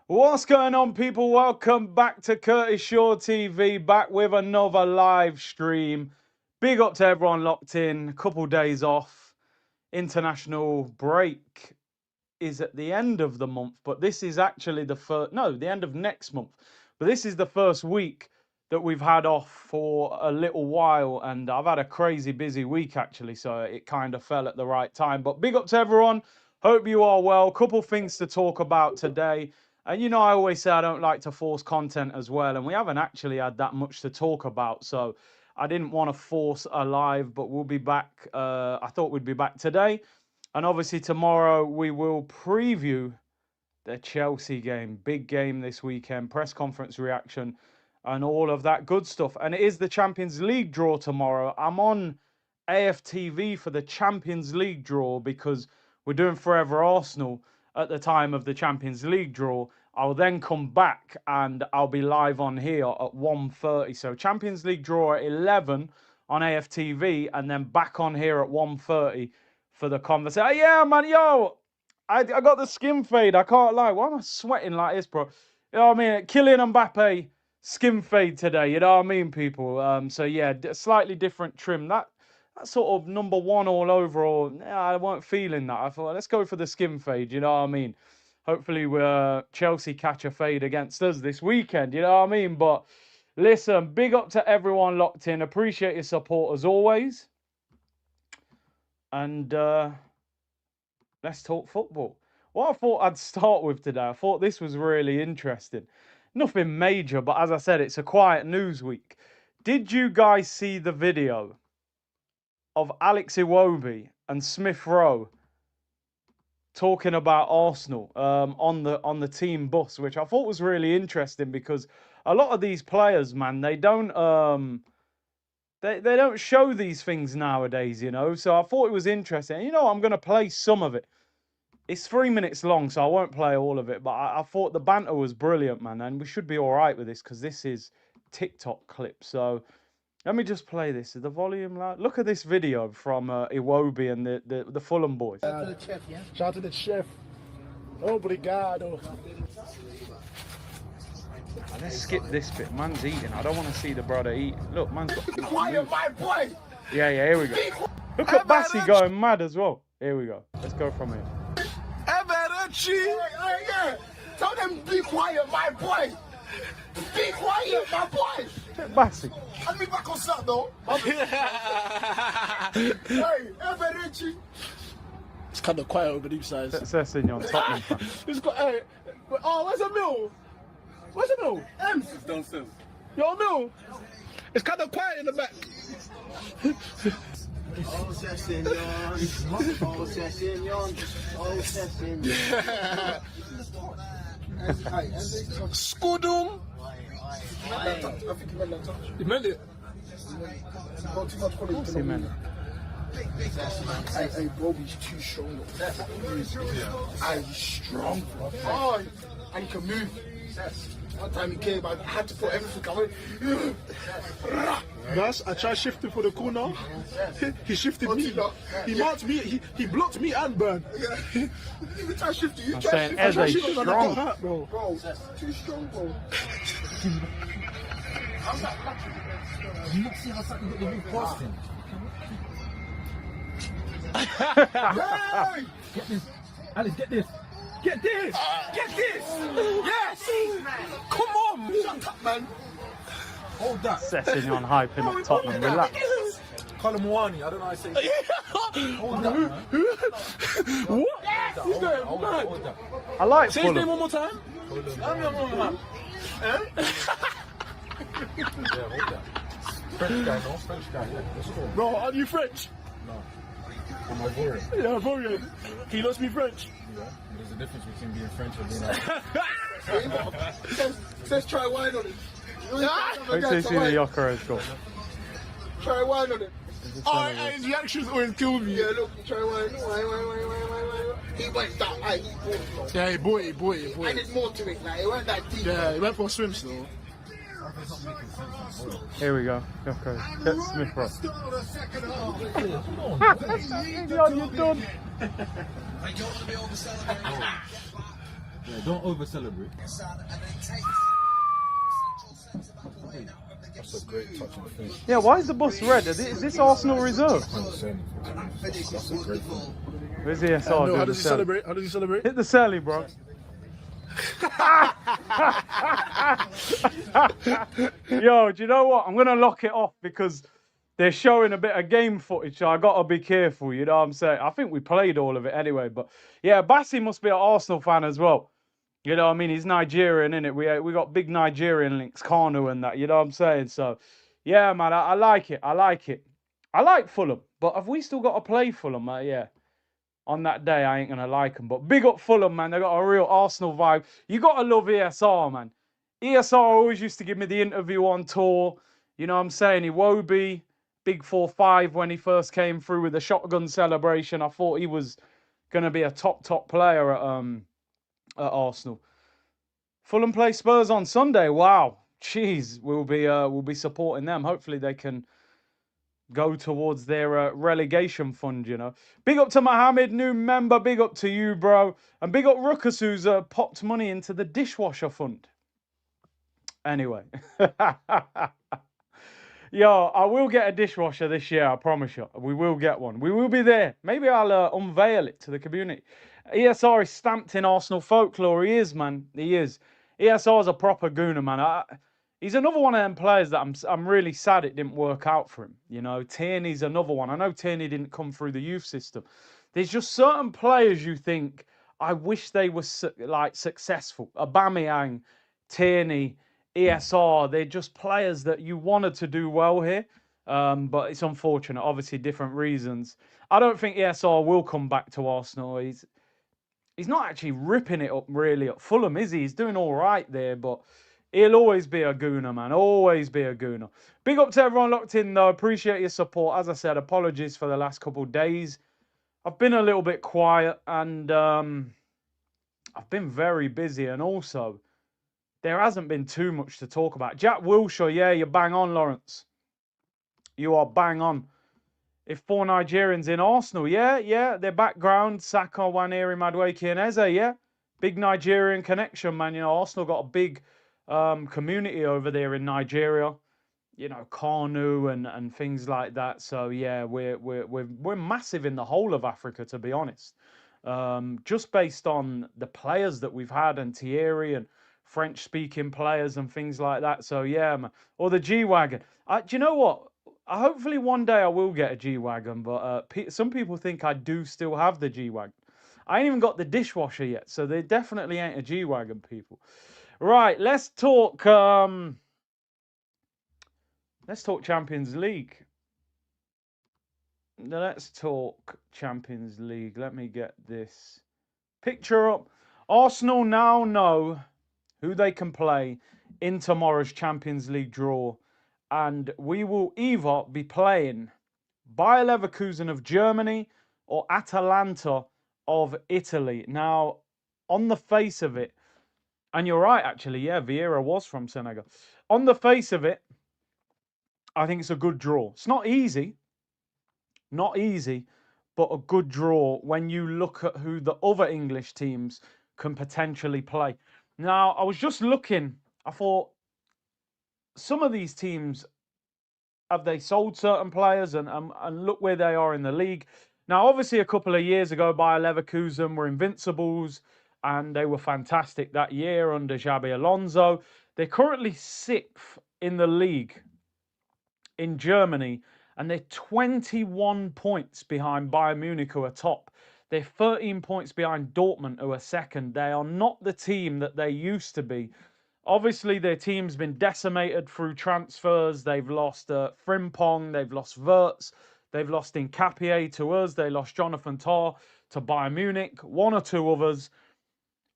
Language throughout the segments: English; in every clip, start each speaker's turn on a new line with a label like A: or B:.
A: What's going on, people? Welcome back to Curtis Shaw TV, back with another live stream. Big up to everyone locked in. A couple days off. International break is at the end of the month, but this is actually the first, no, the end of next month. But this is the first week that we've had off for a little while, and I've had a crazy busy week actually, so it kind of fell at the right time. But big up to everyone. Hope you are well. Couple things to talk about today. And you know, I always say I don't like to force content as well, and we haven't actually had that much to talk about, so I didn't want to force a live, but we'll be back. I thought we'd be back today. And obviously tomorrow we will preview the Chelsea game. Big game this weekend, press conference reaction and all of that good stuff. And it is the Champions League draw tomorrow. I'm on AFTV for the Champions League draw because we're doing Forever Arsenal at the time of the Champions League draw. I'll then come back and I'll be live on here at 1:30. So Champions League draw at 11 on AFTV and then back on here at 1:30 for the conversation. Oh, yeah, man, yo, I got the skin fade. I can't lie. Why am I sweating like this, bro? You know what I mean? Kylian Mbappe skin fade today. You know what I mean, people? So yeah, slightly different trim. That sort of number one all over. Or I weren't feeling that. I thought let's go for the skin fade. You know what I mean? Hopefully, Chelsea catch a fade against us this weekend. You know what I mean? But listen, big up to everyone locked in. Appreciate your support as always. And let's talk football. What I thought I'd start with today, I thought this was really interesting. Nothing major, but as I said, it's a quiet news week. Did you guys see the video of Alex Iwobi and Smith Rowe talking about Arsenal on the team bus, which I thought was really interesting because a lot of these players, man, they don't show these things nowadays, you know. So I thought it was interesting. You know, I'm going to play some of it. It's 3 minutes long, so I won't play all of it. But I thought the banter was brilliant, man, and we should be all right with this because this is TikTok clip. So let me just play this. Is the volume loud? Look at this video from Iwobi and the Fulham boys.
B: Shout out to the chef, yeah? Shout out to the chef. Obrigado.
A: Let's skip this bit. Man's eating. I don't want to see the brother eat. Look, man's got...
B: Be quiet, my boy!
A: Yeah, here we go. Look at Bassi going mad as well. Here we go. Let's go from here.
B: Havertz! Yeah. Tell them be quiet, my boy! Be quiet, my boy!
A: Bassi.
B: I'll be back on Saturday, though. Hey, Havertz! It's kind of quiet over these sides.
A: That's in your Tottenham fan.
B: It's got, hey, oh, where's Emile? Where's Emile?
C: It's downstairs.
B: Yo, Emile! It's kind of quiet in the back. Skudum! He meant it.
A: He meant it.
B: Hey, bro, he's too strong. Hey, he's strong. Oh, and he can move. One time he came, I had to put everything away. Guys, I tried shifting for the corner. He shifted me. He marked me. He blocked me and Burn. You tried shifting.
A: I'm saying Eze is strong.
B: Bro, too strong, bro.
C: You not see how something got the new casting?
B: Hey!
C: Get this. Alice, get this. Get this! Get this! Yes! Come on! Shut up, man! Hold that.
A: Sessignon hyping up Tottenham. Relax.
C: Calafiori, I don't know how to say it. Hold that, man.
B: What? He's going mad.
A: I like
B: Say his name
A: Fulham.
B: one more time.
C: Yeah, hold that. French guy, no? French guy, yeah. Let's go.
B: Bro, are you French?
C: No. I'm Ivorian.
B: Yeah, Ivorian. He loves me French.
C: Yeah. There's a difference between being French and being like...
B: Says try wine on it.
A: Wait till you see the Yokero's goal.
B: Try wine on it. Oh, his reactions always kill me. Yeah, look, try wine. He went down. Yeah, he bought it. And there's more to it. Like, it weren't that deep. Yeah, he went for a swim still.
A: Here we go. Yokero. Get Smith Rowe. You're done.
C: Yeah, don't over celebrate.
B: That's a great touch on the finish.
A: Yeah, why is the bus red? Is this Arsenal reserve?
B: That's a great thing.
A: Where's the SR?
B: No,
A: Do
B: how
A: the
B: does he
A: celly.
B: celebrate? How does he celebrate?
A: Hit the celly, bro. Yo, do you know what? I'm going to lock it off because they're showing a bit of game footage, so I got to be careful, you know what I'm saying? I think we played all of it anyway, but yeah, Bassi must be an Arsenal fan as well. You know what I mean? He's Nigerian, innit? We got big Nigerian links, Kanu and that, you know what I'm saying? So, yeah, man, I like it. I like it. I like Fulham, but have we still got to play Fulham? Yeah. On that day, I ain't going to like them. But big up Fulham, man. They got a real Arsenal vibe. You got to love ESR, man. ESR always used to give me the interview on tour. You know what I'm saying? Iwobi, big 4-5 when he first came through with the shotgun celebration. I thought he was going to be a top player at Arsenal. Fulham play Spurs on Sunday. Wow. Jeez, we'll be supporting them. Hopefully they can go towards their relegation fund, you know. Big up to Mohammed, new member. Big up to you, bro. And big up Ruckus, who's popped money into the dishwasher fund. Anyway. Yo, I will get a dishwasher this year, I promise you. We will get one. We will be there. Maybe I'll unveil it to the community. ESR is stamped in Arsenal folklore. He is, man. He is. ESR is a proper gooner, man. He's another one of them players that I'm really sad it didn't work out for him. You know, Tierney's another one. I know Tierney didn't come through the youth system. There's just certain players you think, I wish they were like successful. Aubameyang, Tierney, ESR, they're just players that you wanted to do well here. But it's unfortunate, obviously different reasons. I don't think ESR will come back to Arsenal. He's not actually ripping it up really at Fulham, is he? He's doing all right there, but he'll always be a gooner, man. Always be a gooner. Big up to everyone locked in, though. Appreciate your support. As I said, apologies for the last couple of days. I've been a little bit quiet, and I've been very busy. And also, there hasn't been too much to talk about. Jack Wilshere, yeah, you're bang on, Lawrence. You are bang on. If 4 Nigerians in Arsenal, yeah. Their background, Saka, Nwaneri, Madueke, and Eze, yeah. Big Nigerian connection, man. You know, Arsenal got a big community over there in Nigeria, you know, Kanu and things like that. So yeah, we're massive in the whole of Africa, to be honest. Just based on the players that we've had and Thierry and French-speaking players and things like that. So yeah, man. Or the G-Wagon. Do you know what? Hopefully one day I will get a G-Wagon, but some people think I do still have the G-Wagon. I ain't even got the dishwasher yet, so there definitely ain't a G-Wagon, people. Right, let's talk Champions League. Let's talk Champions League. Let me get this picture up. Arsenal now know who they can play in tomorrow's Champions League draw, and we will either be playing Bayer Leverkusen of Germany or Atalanta of Italy. Now, on the face of it, and you're right, actually, yeah, Vieira was from Senegal. On the face of it, I think it's a good draw. It's not easy, but a good draw when you look at who the other English teams can potentially play. Now, I was just looking, I thought, some of these teams, have they sold certain players and look where they are in the league. Now, obviously, a couple of years ago, Bayer Leverkusen were invincibles, and they were fantastic that year under Xabi Alonso. They're currently 6th in the league in Germany, and they're 21 points behind Bayern Munich, who are top. They're 13 points behind Dortmund, who are second. They are not the team that they used to be. Obviously, their team's been decimated through transfers. They've lost Frimpong, they've lost Havertz, they've lost Hincapie to us, they lost Jonathan Tah to Bayern Munich, one or two others.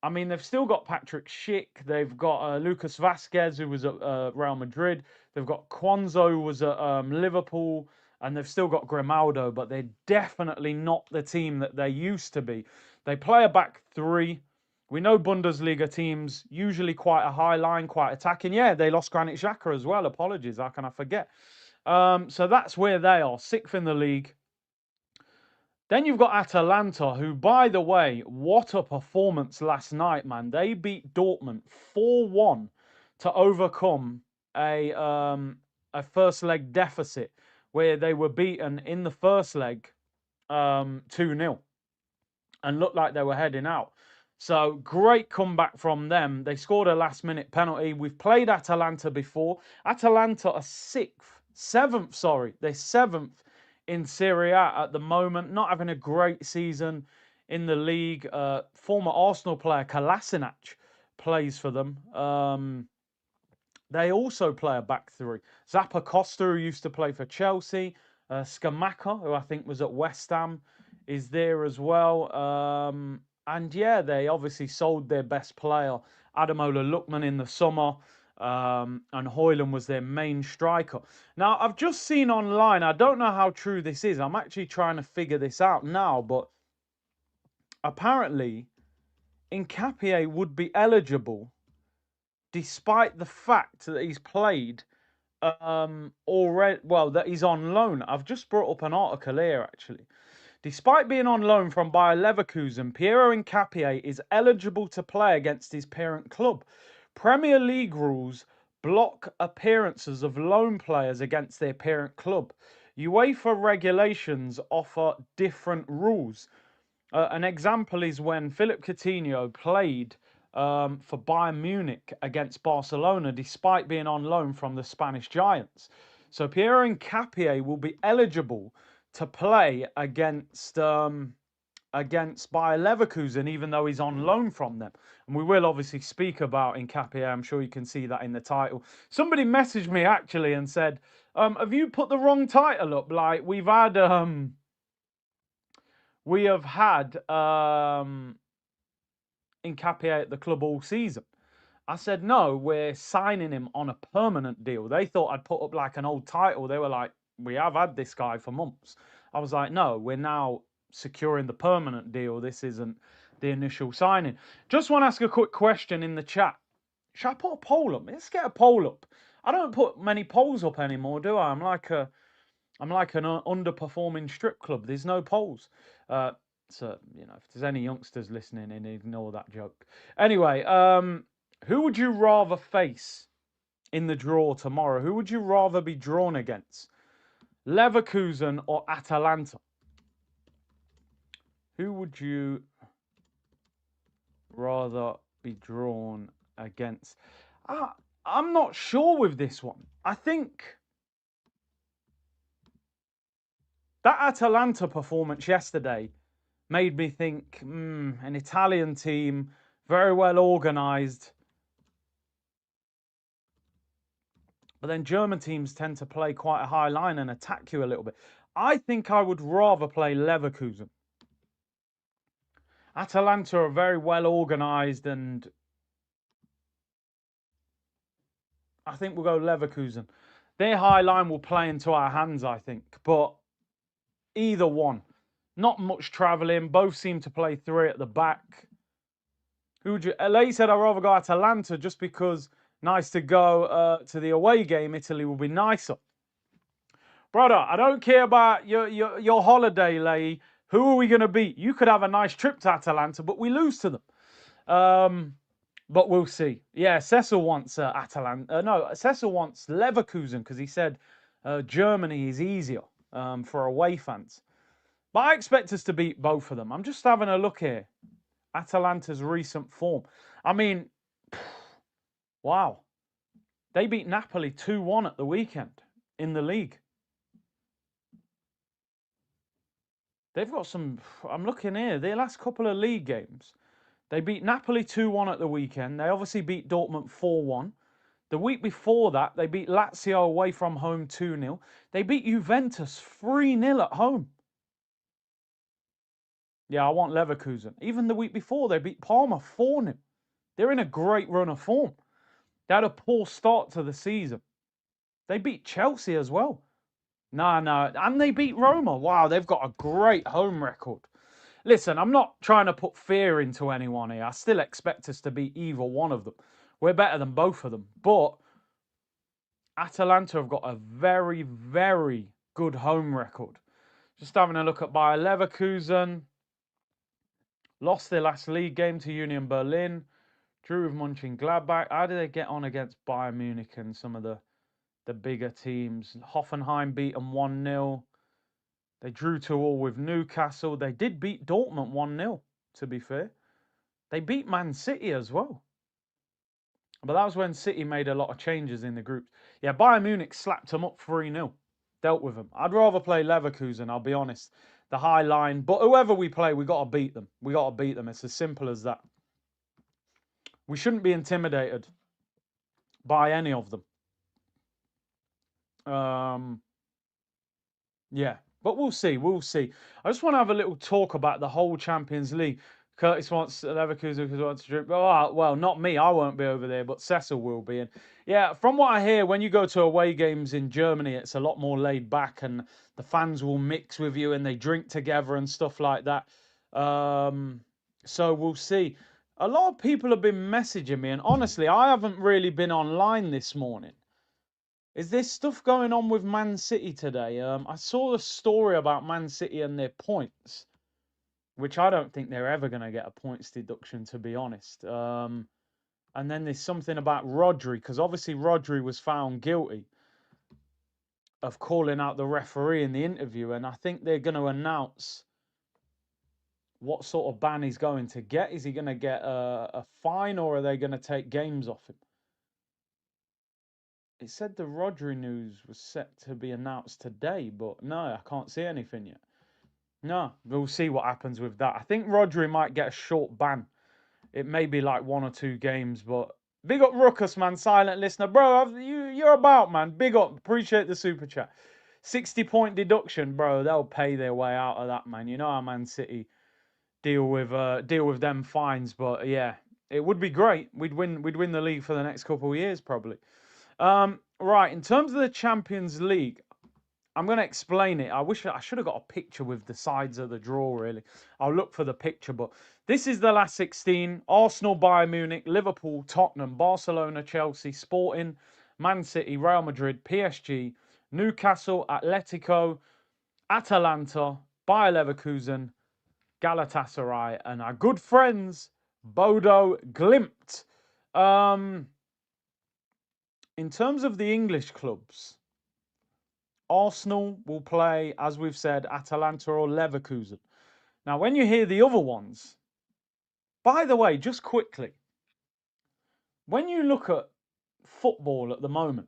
A: I mean, they've still got Patrick Schick. They've got Lucas Vasquez, who was at Real Madrid. They've got Quanzo, who was at Liverpool. And they've still got Grimaldo, but they're definitely not the team that they used to be. They play a back three. We know Bundesliga teams, usually quite a high line, quite attacking. Yeah, they lost Granit Xhaka as well. Apologies, how can I forget? So that's where they are, 6th in the league. Then you've got Atalanta, who, by the way, what a performance last night, man. They beat Dortmund 4-1 to overcome a first leg deficit where they were beaten in the first leg 2-0 and looked like they were heading out. So great comeback from them. They scored a last-minute penalty. We've played Atalanta before. Atalanta are seventh. They're seventh in Serie A at the moment. Not having a great season in the league. Former Arsenal player Kolasinac plays for them. They also play a back three. Zappa Costa, who used to play for Chelsea. Scamacca, who I think was at West Ham, is there as well. And yeah, they obviously sold their best player, Ademola Lookman, in the summer. And Højlund was their main striker. Now, I've just seen online, I don't know how true this is. I'm actually trying to figure this out now, but apparently, Hincapie would be eligible despite the fact that he's played already, well, that he's on loan. I've just brought up an article here, actually. Despite being on loan from Bayer Leverkusen, Piero Hincapie is eligible to play against his parent club. Premier League rules block appearances of loan players against their parent club. UEFA regulations offer different rules. An example is when Philippe Coutinho played for Bayern Munich against Barcelona, despite being on loan from the Spanish Giants. So Piero Hincapie will be eligible to play against Bayer Leverkusen, even though he's on loan from them. And we will obviously speak about Hincapie. I'm sure you can see that in the title. Somebody messaged me actually and said, have you put the wrong title up? Like, we have had Hincapie at the club all season. I said, no, we're signing him on a permanent deal. They thought I'd put up like an old title. They were like, we have had this guy for months. I was like, no, we're now securing the permanent deal. This isn't the initial signing. Just want to ask a quick question in the chat. Should I put a poll up? Let's get a poll up. I don't put many polls up anymore, do I? I'm like an underperforming strip club. There's no polls. So, you know, if there's any youngsters listening in, ignore that joke. Anyway, who would you rather face in the draw tomorrow? Who would you rather be drawn against? Leverkusen or Atalanta? Who would you rather be drawn against? I'm not sure with this one. I think that Atalanta performance yesterday made me think, an Italian team, very well organised. But then German teams tend to play quite a high line and attack you a little bit. I think I would rather play Leverkusen. Atalanta are very well organised, and I think we'll go Leverkusen. Their high line will play into our hands, I think. But either one. Not much travelling. Both seem to play three at the back. Who would you... Lay said I'd rather go Atalanta just because nice to go to the away game. Italy will be nicer. Brother, I don't care about your holiday, Lay. Who are we going to beat? You could have a nice trip to Atalanta, but we lose to them. But we'll see. Yeah, Cecil wants Atalanta. No, Cecil wants Leverkusen because he said Germany is easier for away fans. But I expect us to beat both of them. I'm just having a look here. Atalanta's recent form. I mean, wow. They beat Napoli 2-1 at the weekend in the league. They've got some... I'm looking here. Their last couple of league games, they beat Napoli 2-1 at the weekend. They obviously beat Dortmund 4-1. The week before that, they beat Lazio away from home 2-0. They beat Juventus 3-0 at home. Yeah, I want Leverkusen. Even the week before, they beat Parma 4-0. They're in a great run of form. They had a poor start to the season. They beat Chelsea as well. No. And they beat Roma. Wow, they've got a great home record. Listen, I'm not trying to put fear into anyone here. I still expect us to beat either one of them. We're better than both of them. But Atalanta have got a very, very good home record. Just having a look at Bayer Leverkusen. Lost their last league game to Union Berlin. Drew with Mönchengladbach. How did they get on against Bayern Munich and some of the bigger teams? Hoffenheim beat them 1-0. They drew 2-2 with Newcastle. They did beat Dortmund 1-0, to be fair. They beat Man City as well. But that was when City made a lot of changes in the groups. Yeah, Bayern Munich slapped them up 3-0. Dealt with them. I'd rather play Leverkusen, I'll be honest. The high line. But whoever we play, we got to beat them. We got to beat them. It's as simple as that. We shouldn't be intimidated by any of them. Yeah, but we'll see. We'll see. I just want to have a little talk about the whole Champions League. Curtis wants Leverkusen because wants to drink. Oh, well, not me. I won't be over there, but Cecil will be. And yeah, from what I hear, when you go to away games in Germany, it's a lot more laid back, and the fans will mix with you and they drink together and stuff like that. So we'll see. A lot of people have been messaging me, and honestly, I haven't really been online this morning. Is there stuff going on with Man City today? I saw the story about Man City and their points, which I don't think they're ever going to get a points deduction, to be honest. And then there's something about Rodri, because obviously Rodri was found guilty of calling out the referee in the interview, and I think they're going to announce what sort of ban he's going to get. Is he going to get a fine, or are they going to take games off him? It said the Rodri news was set to be announced today, but no, I can't see anything yet. No, we'll see what happens with that. I think Rodri might get a short ban. It may be like 1 or 2 games, but big up Ruckus, man, silent listener. Bro, you're about, man. Big up, appreciate the super chat. 60-point deduction, bro, they'll pay their way out of that, man. You know how Man City deal with them fines, but yeah, it would be great. We'd win the league for the next couple of years, probably. Right, in terms of the Champions League, I'm going to explain it. I wish I should have got a picture with the sides of the draw, really. I'll look for the picture, but this is the last 16. Arsenal, Bayern Munich, Liverpool, Tottenham, Barcelona, Chelsea, Sporting, Man City, Real Madrid, PSG, Newcastle, Atletico, Atalanta, Bayer Leverkusen, Galatasaray, and our good friends, Bodo Glimt. In terms of the English clubs, Arsenal will play, as we've said, Atalanta or Leverkusen. Now, when you hear the other ones, by the way, just quickly, when you look at football at the moment,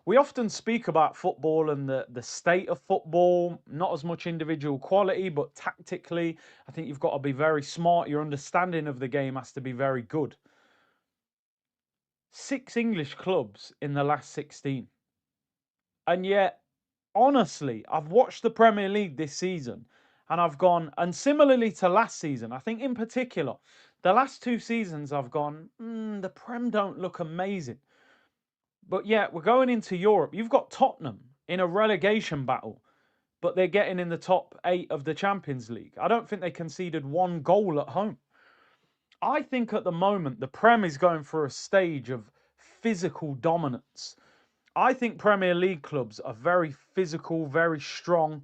A: we often speak about football and the state of football, not as much individual quality, but tactically, I think you've got to be very smart. Your understanding of the game has to be very good. 6 English clubs in the last 16. And yet, honestly, I've watched the Premier League this season and I've gone, and similarly to last season, I think in particular, the last 2 seasons I've gone, the Prem don't look amazing. But yet, we're going into Europe. You've got Tottenham in a relegation battle, but they're getting in the top 8 of the Champions League. I don't think they conceded 1 goal at home. I think at the moment, the Prem is going for a stage of physical dominance. I think Premier League clubs are very physical, very strong.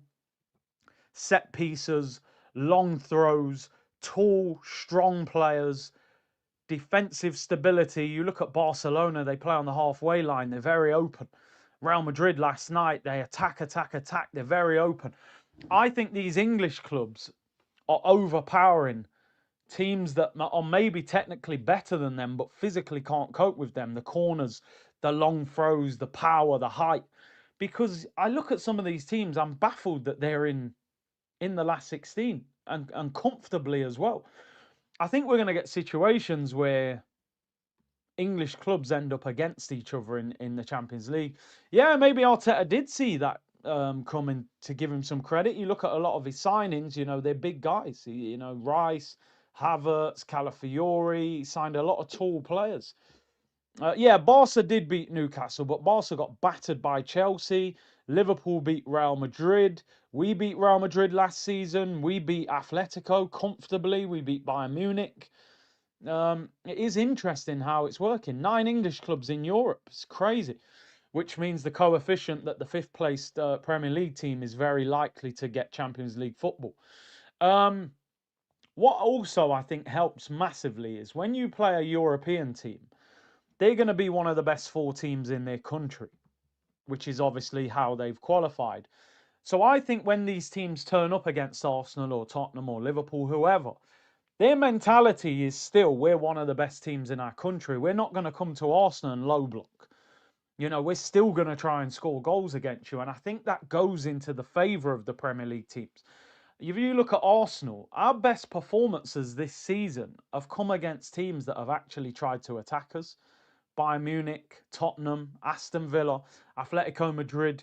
A: Set pieces, long throws, tall, strong players, defensive stability. You look at Barcelona, they play on the halfway line. They're very open. Real Madrid last night, they attack. They're very open. I think these English clubs are overpowering teams that are maybe technically better than them, but physically can't cope with them. The corners, the long throws, the power, the height. Because I look at some of these teams, I'm baffled that they're in the last 16 and comfortably as well. I think we're going to get situations where English clubs end up against each other in the Champions League. Yeah, maybe Arteta did see that coming, to give him some credit. You look at a lot of his signings, they're big guys. Rice, Havertz, Calafiori, he signed a lot of tall players. Yeah, Barca did beat Newcastle, but Barca got battered by Chelsea. Liverpool beat Real Madrid. We beat Real Madrid last season. We beat Atletico comfortably. We beat Bayern Munich. It is interesting how it's working. 9 English clubs in Europe. It's crazy. which means the coefficient that the fifth-placed Premier League team is very likely to get Champions League football. What also I think helps massively is when you play a European team, they're going to be one of the best 4 teams in their country, which is obviously how they've qualified. So I think when these teams turn up against Arsenal or Tottenham or Liverpool, whoever, their mentality is still, we're one of the best teams in our country. We're not going to come to Arsenal and low block. You know, we're still going to try and score goals against you. And I think that goes into the favour of the Premier League teams. If you look at Arsenal, our best performances this season have come against teams that have actually tried to attack us. Bayern Munich, Tottenham, Aston Villa, Atletico Madrid,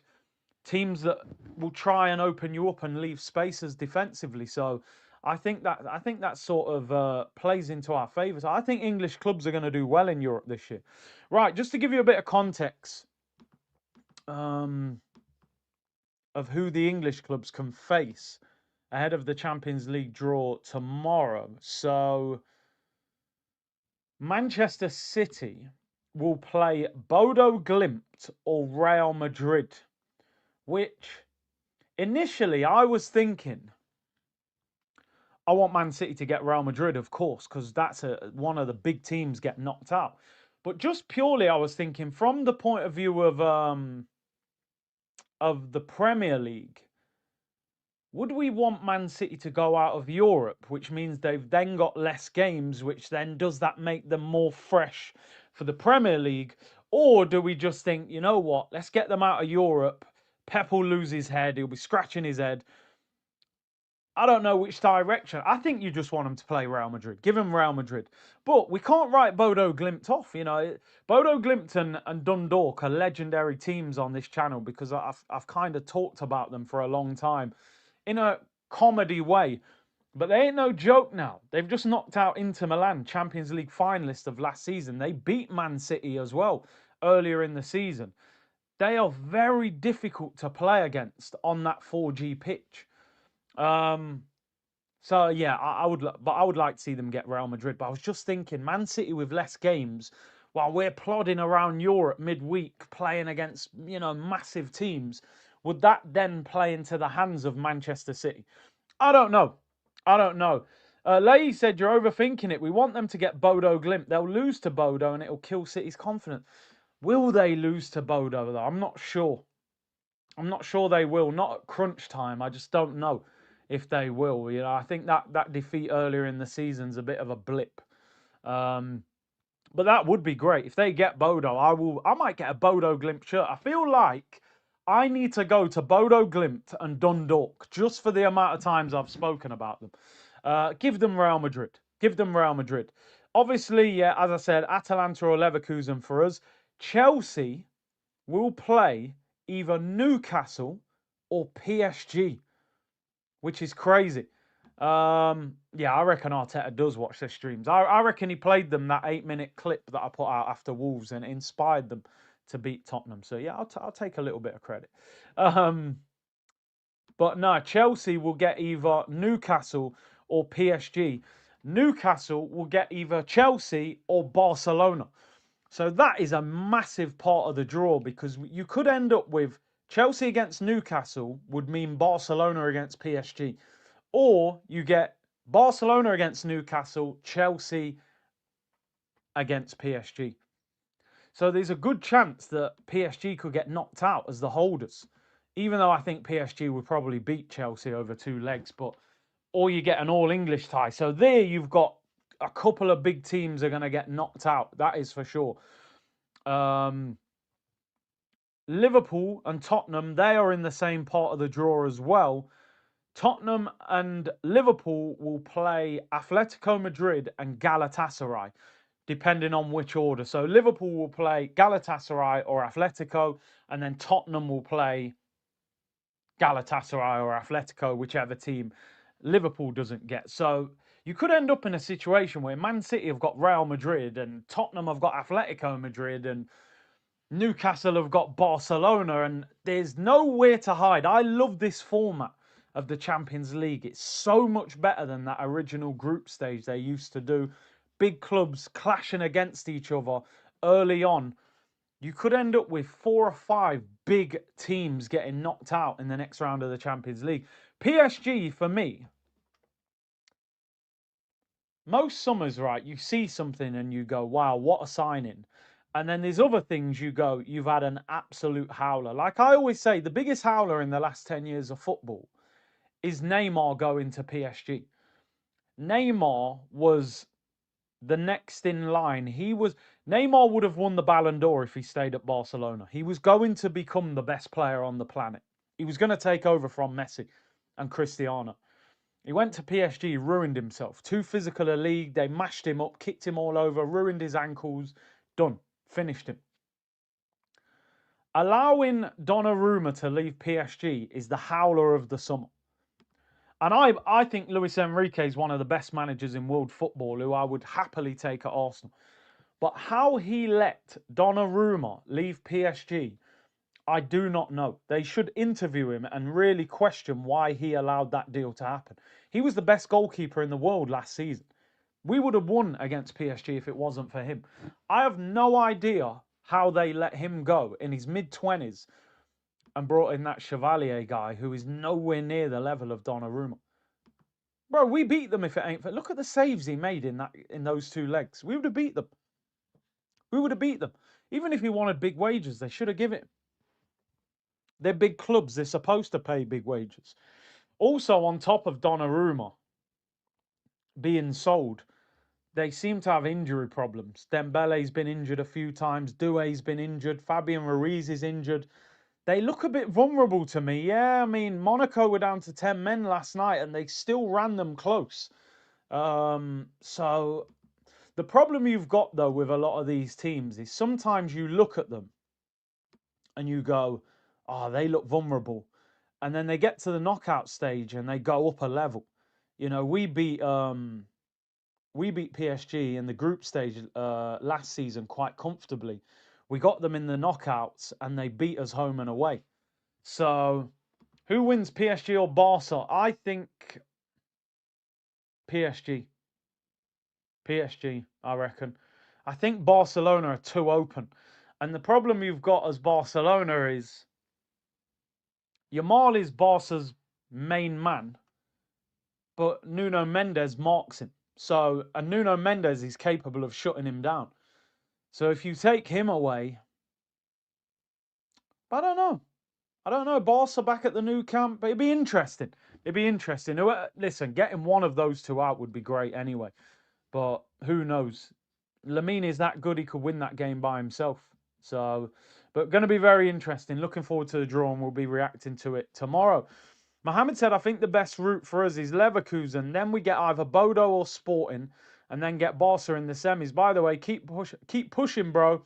A: teams that will try and open you up and leave spaces defensively. So I think that sort of plays into our favour. So I think English clubs are going to do well in Europe this year. Right, just to give you a bit of context of who the English clubs can face ahead of the Champions League draw tomorrow. So Manchester City will play Bodo Glimt or Real Madrid, which initially I was thinking, I want Man City to get Real Madrid, of course, because that's one of the big teams get knocked out. But just purely, I was thinking from the point of view of the Premier League, would we want Man City to go out of Europe, which means they've then got less games, which then does that make them more fresh for the Premier League? Or do we just think, you know what, let's get them out of Europe. Pep will lose his head. He'll be scratching his head. I don't know which direction. I think you just want them to play Real Madrid. Give them Real Madrid. But we can't write Bodo Glimt off. You know, Bodo Glimt and Dundalk are legendary teams on this channel because I've kind of talked about them for a long time in a comedy way. But they ain't no joke now. They've just knocked out Inter Milan, Champions League finalist of last season. They beat Man City as well earlier in the season. They are very difficult to play against on that 4G pitch. So yeah, I would like to see them get Real Madrid. But I was just thinking, Man City with less games, while we're plodding around Europe midweek playing against, you know, massive teams, would that then play into the hands of Manchester City? I don't know. Leahy said you're overthinking it. We want them to get Bodo Glimt. They'll lose to Bodo and it'll kill City's confidence. Will they lose to Bodo though? I'm not sure. I'm not sure they will. Not at crunch time. I just don't know if they will. You know, I think that defeat earlier in the season's a bit of a blip. But that would be great. If they get Bodo, I might get a Bodo Glimt shirt. I feel like I need to go to Bodo Glimt and Dundalk just for the amount of times I've spoken about them. Give them Real Madrid. Give them Real Madrid. Obviously, yeah, as I said, Atalanta or Leverkusen for us. Chelsea will play either Newcastle or PSG, which is crazy. Yeah, I reckon Arteta does watch their streams. I reckon he played them that 8-minute clip that I put out after Wolves and it inspired them to beat Tottenham. So yeah, I'll take a little bit of credit. But no, Chelsea will get either Newcastle or PSG. Newcastle will get either Chelsea or Barcelona. So that is a massive part of the draw because you could end up with Chelsea against Newcastle would mean Barcelona against PSG. Or you get Barcelona against Newcastle, Chelsea against PSG. So there's a good chance that PSG could get knocked out as the holders. Even though I think PSG would probably beat Chelsea over 2 legs. Or you get an all-English tie. So there you've got a couple of big teams are going to get knocked out. That is for sure. Liverpool and Tottenham, they are in the same part of the draw as well. Tottenham and Liverpool will play Atletico Madrid and Galatasaray, depending on which order. So Liverpool will play Galatasaray or Atletico, and then Tottenham will play Galatasaray or Atletico, whichever team Liverpool doesn't get. So you could end up in a situation where Man City have got Real Madrid and Tottenham have got Atletico Madrid and Newcastle have got Barcelona, and there's nowhere to hide. I love this format of the Champions League. It's so much better than that original group stage they used to do. Big clubs clashing against each other early on. you could end up with 4 or 5 big teams getting knocked out in the next round of the Champions League. PSG, for me, most summers, right, you see something and you go, wow, what a signing. And then there's other things you go, you've had an absolute howler. Like I always say, the biggest howler in the last 10 years of football is Neymar going to PSG. Neymar was the next in line. Neymar would have won the Ballon d'Or if he stayed at Barcelona. He was going to become the best player on the planet. He was going to take over from Messi and Cristiano. He went to PSG, ruined himself. Too physical a league. They mashed him up, kicked him all over, ruined his ankles. Done. Finished him. Allowing Donnarumma to leave PSG is the howler of the summer. And I think Luis Enrique is one of the best managers in world football who I would happily take at Arsenal. But how he let Donnarumma leave PSG, I do not know. They should interview him and really question why he allowed that deal to happen. He was the best goalkeeper in the world last season. We would have won against PSG if it wasn't for him. I have no idea how they let him go in his mid-20s and brought in that Chevalier guy who is nowhere near the level of Donnarumma. Bro, we beat them if it ain't for... Look at the saves he made in those 2 legs. We would have beat them. We would have beat them. Even if he wanted big wages, they should have given it. They're big clubs. They're supposed to pay big wages. Also, on top of Donnarumma being sold, they seem to have injury problems. Dembele's been injured a few times. Doué's been injured. Fabian Ruiz is injured. They look a bit vulnerable to me. Yeah, I mean, Monaco were down to 10 men last night and they still ran them close. So the problem you've got, though, with a lot of these teams is sometimes you look at them and you go, oh, they look vulnerable. And then they get to the knockout stage and they go up a level. You know, we beat PSG in the group stage last season quite comfortably. We got them in the knockouts and they beat us home and away. So who wins, PSG or Barca? I think PSG. PSG, I reckon. I think Barcelona are too open. And the problem you've got as Barcelona is Yamal is Barca's main man, but Nuno Mendes marks him. And Nuno Mendes is capable of shutting him down. So if you take him away, I don't know. Barca back at the Nou Camp, but it'd be interesting. Listen, getting one of those 2 out would be great anyway. But who knows? Lamine is that good, he could win that game by himself. So, but going to be very interesting. Looking forward to the draw and we'll be reacting to it tomorrow. Mohammed said, I think the best route for us is Leverkusen. Then we get either Bodo or Sporting and then get Barca in the semis. By the way, keep pushing, bro.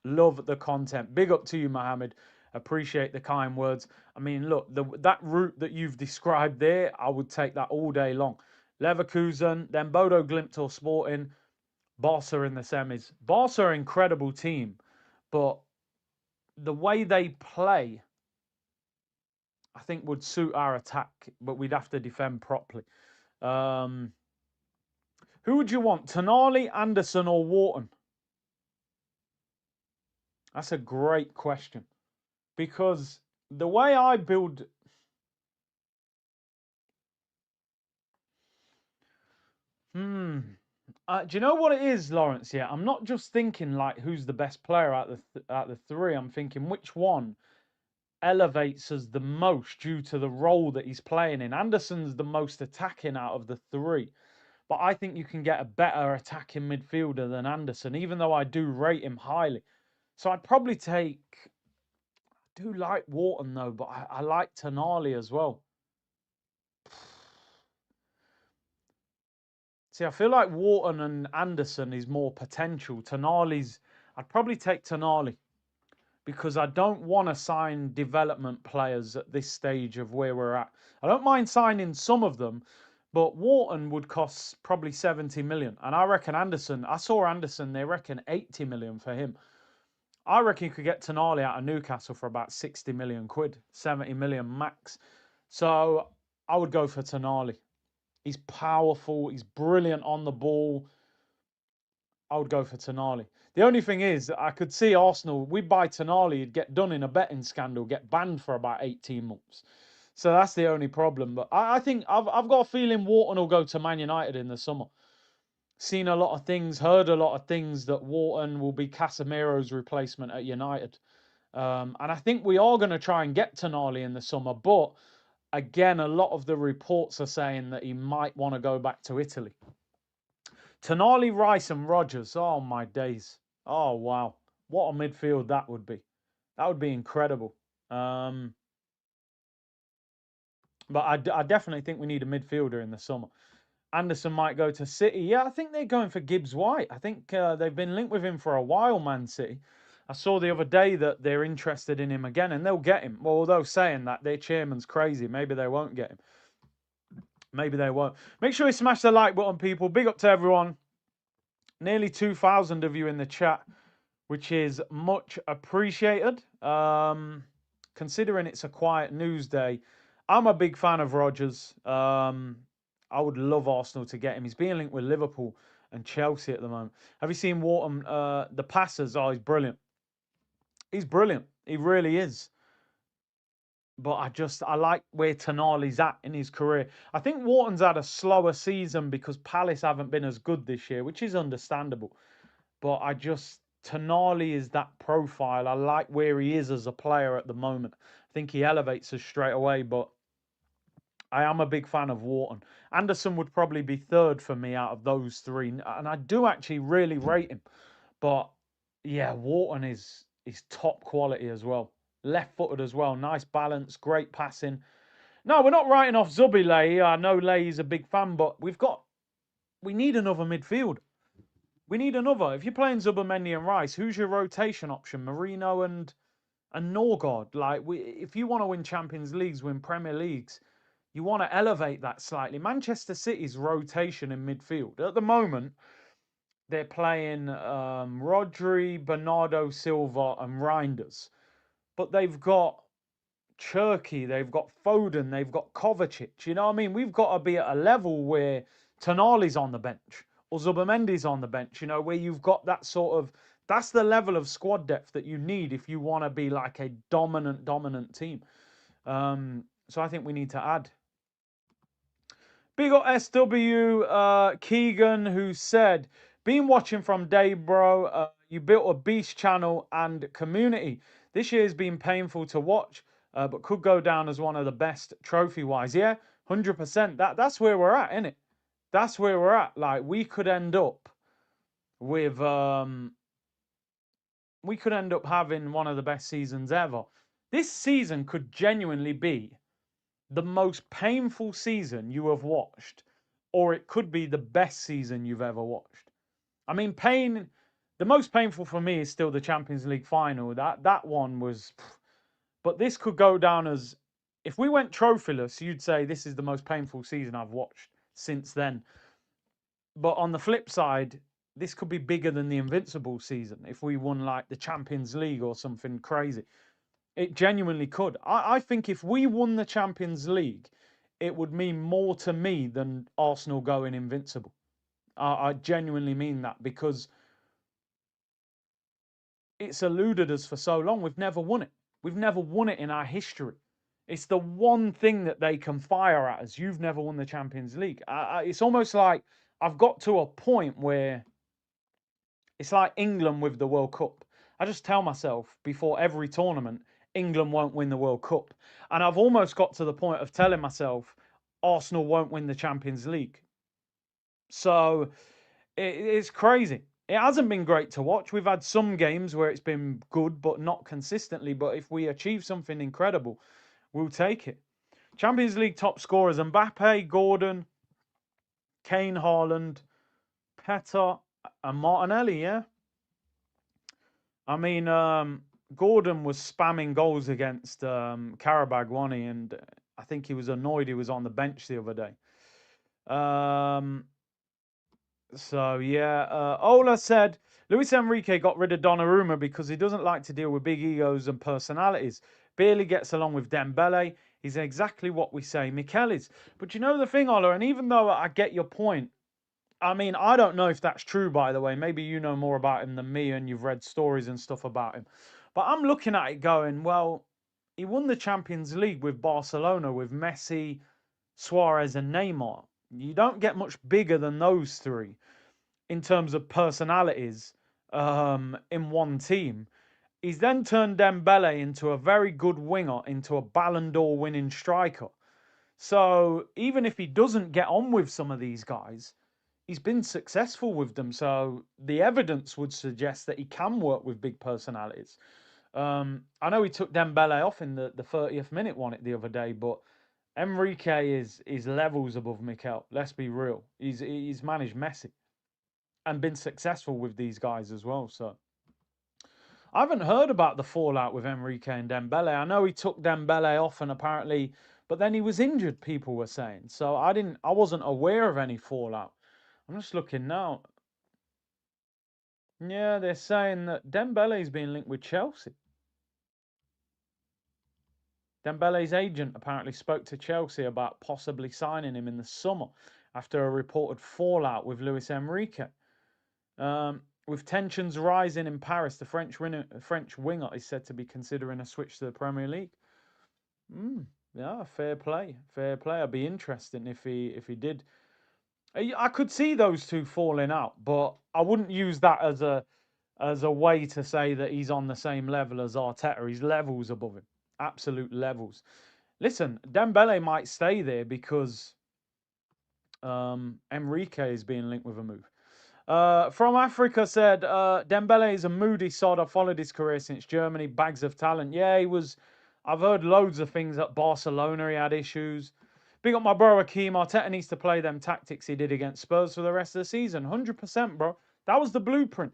A: Love the content. Big up to you, Mohammed. Appreciate the kind words. I mean, look, that route that you've described there, I would take that all day long. Leverkusen, then Bodo Glimt or Sporting, Barca in the semis. Barca are an incredible team, but the way they play, I think would suit our attack, but we'd have to defend properly. Who would you want, Tonali, Anderson or Wharton? That's a great question. Because the way I build... Do you know what it is, Lawrence? Yeah, I'm not just thinking like who's the best player out the 3. I'm thinking which one elevates us the most due to the role that he's playing in. Anderson's the most attacking out of the 3. But I think you can get a better attacking midfielder than Anderson, even though I do rate him highly. So I'd probably take... I do like Wharton, though, but I like Tonali as well. See, I feel like Wharton and Anderson is more potential. I'd probably take Tonali because I don't want to sign development players at this stage of where we're at. I don't mind signing some of them, but Wharton would cost probably 70 million. And I reckon I saw Anderson, they reckon 80 million for him. I reckon you could get Tonali out of Newcastle for about 60 million quid, 70 million max. So I would go for Tonali. He's powerful. He's brilliant on the ball. I would go for Tonali. The only thing is, I could see Arsenal, we buy Tonali, he'd get done in a betting scandal, get banned for about 18 months. So that's the only problem. But I think I've got a feeling Wharton will go to Man United in the summer. Seen a lot of things, heard a lot of things that Wharton will be Casemiro's replacement at United. And I think we are going to try and get Tonali in the summer. But again, a lot of the reports are saying that he might want to go back to Italy. Tonali, Rice and Rodgers. Oh, my days. Oh, wow. What a midfield that would be. That would be incredible. But I definitely think we need a midfielder in the summer. Anderson might go to City. Yeah, I think they're going for Gibbs White. I think they've been linked with him for a while, Man City. I saw the other day that they're interested in him again, and they'll get him. Well, although saying that, their chairman's crazy. Maybe they won't get him. Maybe they won't. Make sure you smash the like button, people. Big up to everyone. Nearly 2,000 of you in the chat, which is much appreciated. Considering it's a quiet news day, I'm a big fan of Rodgers. I would love Arsenal to get him. He's being linked with Liverpool and Chelsea at the moment. Have you seen Wharton? The passes, oh, he's brilliant. He's brilliant. He really is. But I like where Tonali's at in his career. I think Wharton's had a slower season because Palace haven't been as good this year, which is understandable. But Tonali is that profile. I like where he is as a player at the moment. I think he elevates us straight away, but I am a big fan of Wharton. Anderson would probably be third for me out of those three. And I do actually really rate him. But yeah, Wharton is top quality as well. Left-footed as well. Nice balance, great passing. No, we're not writing off Zubile. I know Leigh's a big fan, but we need another midfield. We need another. If you're playing Zubimendi and Rice, who's your rotation option? Marino and Norgard. If you want to win Champions Leagues, win Premier Leagues, you want to elevate that slightly. Manchester City's rotation in midfield. At the moment, they're playing Rodri, Bernardo Silva and Reinders. But they've got Cherky, they've got Foden, they've got Kovacic. You know what I mean? We've got to be at a level where Tonali's on the bench or Zubimendi's on the bench, where you've got that sort of, that's the level of squad depth that you need if you want to be like a dominant team. So I think we need to add. Big up SW Keegan, who said, been watching from day, bro. You built a beast channel and community. This year has been painful to watch, but could go down as one of the best trophy-wise. Yeah, 100%. That's where we're at, isn't it? That's where we're at. Like, we could end up with... we could end up having one of the best seasons ever. This season could genuinely be the most painful season you have watched, or it could be the best season you've ever watched. I mean, the most painful for me is still the Champions League final. That one was... But this could go down as... If we went trophyless, you'd say this is the most painful season I've watched since then. But on the flip side, this could be bigger than the Invincible season if we won like the Champions League or something crazy. It genuinely could. I think if we won the Champions League, it would mean more to me than Arsenal going invincible. I genuinely mean that, because it's eluded us for so long. We've never won it. We've never won it in our history. It's the one thing that they can fire at us. You've never won the Champions League. It's almost like I've got to a point where it's like England with the World Cup. I just tell myself before every tournament, England won't win the World Cup. And I've almost got to the point of telling myself Arsenal won't win the Champions League. So it's crazy. It hasn't been great to watch. We've had some games where it's been good, but not consistently. But if we achieve something incredible, we'll take it. Champions League top scorers: Mbappe, Gordon, Kane, Haaland, Peta, and Martinelli, yeah? I mean, Gordon was spamming goals against Karabag, wasn't he? And I think he was annoyed he was on the bench the other day. So, yeah. Ola said, Luis Enrique got rid of Donnarumma because he doesn't like to deal with big egos and personalities. Barely gets along with Dembele. He's exactly what we say Mikel is. But you know the thing, Ola, and even though I get your point, I mean, I don't know if that's true, by the way. Maybe you know more about him than me and you've read stories and stuff about him. But I'm looking at it going, well, he won the Champions League with Barcelona with Messi, Suarez, and Neymar. You don't get much bigger than those three in terms of personalities in one team. He's then turned Dembele into a very good winger, into a Ballon d'Or winning striker. So even if he doesn't get on with some of these guys, he's been successful with them. So the evidence would suggest that he can work with big personalities. I know he took Dembele off in the 30th minute one the other day, but Enrique is levels above Mikel. Let's be real. He's managed Messi and been successful with these guys as well. So I haven't heard about the fallout with Enrique and Dembele. I know he took Dembele off and apparently, but then he was injured, people were saying. So I wasn't aware of any fallout. I'm just looking now. Yeah, they're saying that Dembele's being linked with Chelsea. Dembele's agent apparently spoke to Chelsea about possibly signing him in the summer after a reported fallout with Luis Enrique. With tensions rising in Paris, the French winger is said to be considering a switch to the Premier League. Yeah, fair play, fair play. I'd be interested if he did. I could see those two falling out, but I wouldn't use that as a way to say that he's on the same level as Arteta. He's levels above him, absolute levels. Listen, Dembele might stay there because Enrique is being linked with a move. From Africa said, Dembele is a moody sod. I followed his career since Germany. Bags of talent. Yeah, he was. I've heard loads of things at Barcelona. He had issues. Big up my bro Hakeem. Arteta needs to play them tactics he did against Spurs for the rest of the season. 100%, bro. That was the blueprint.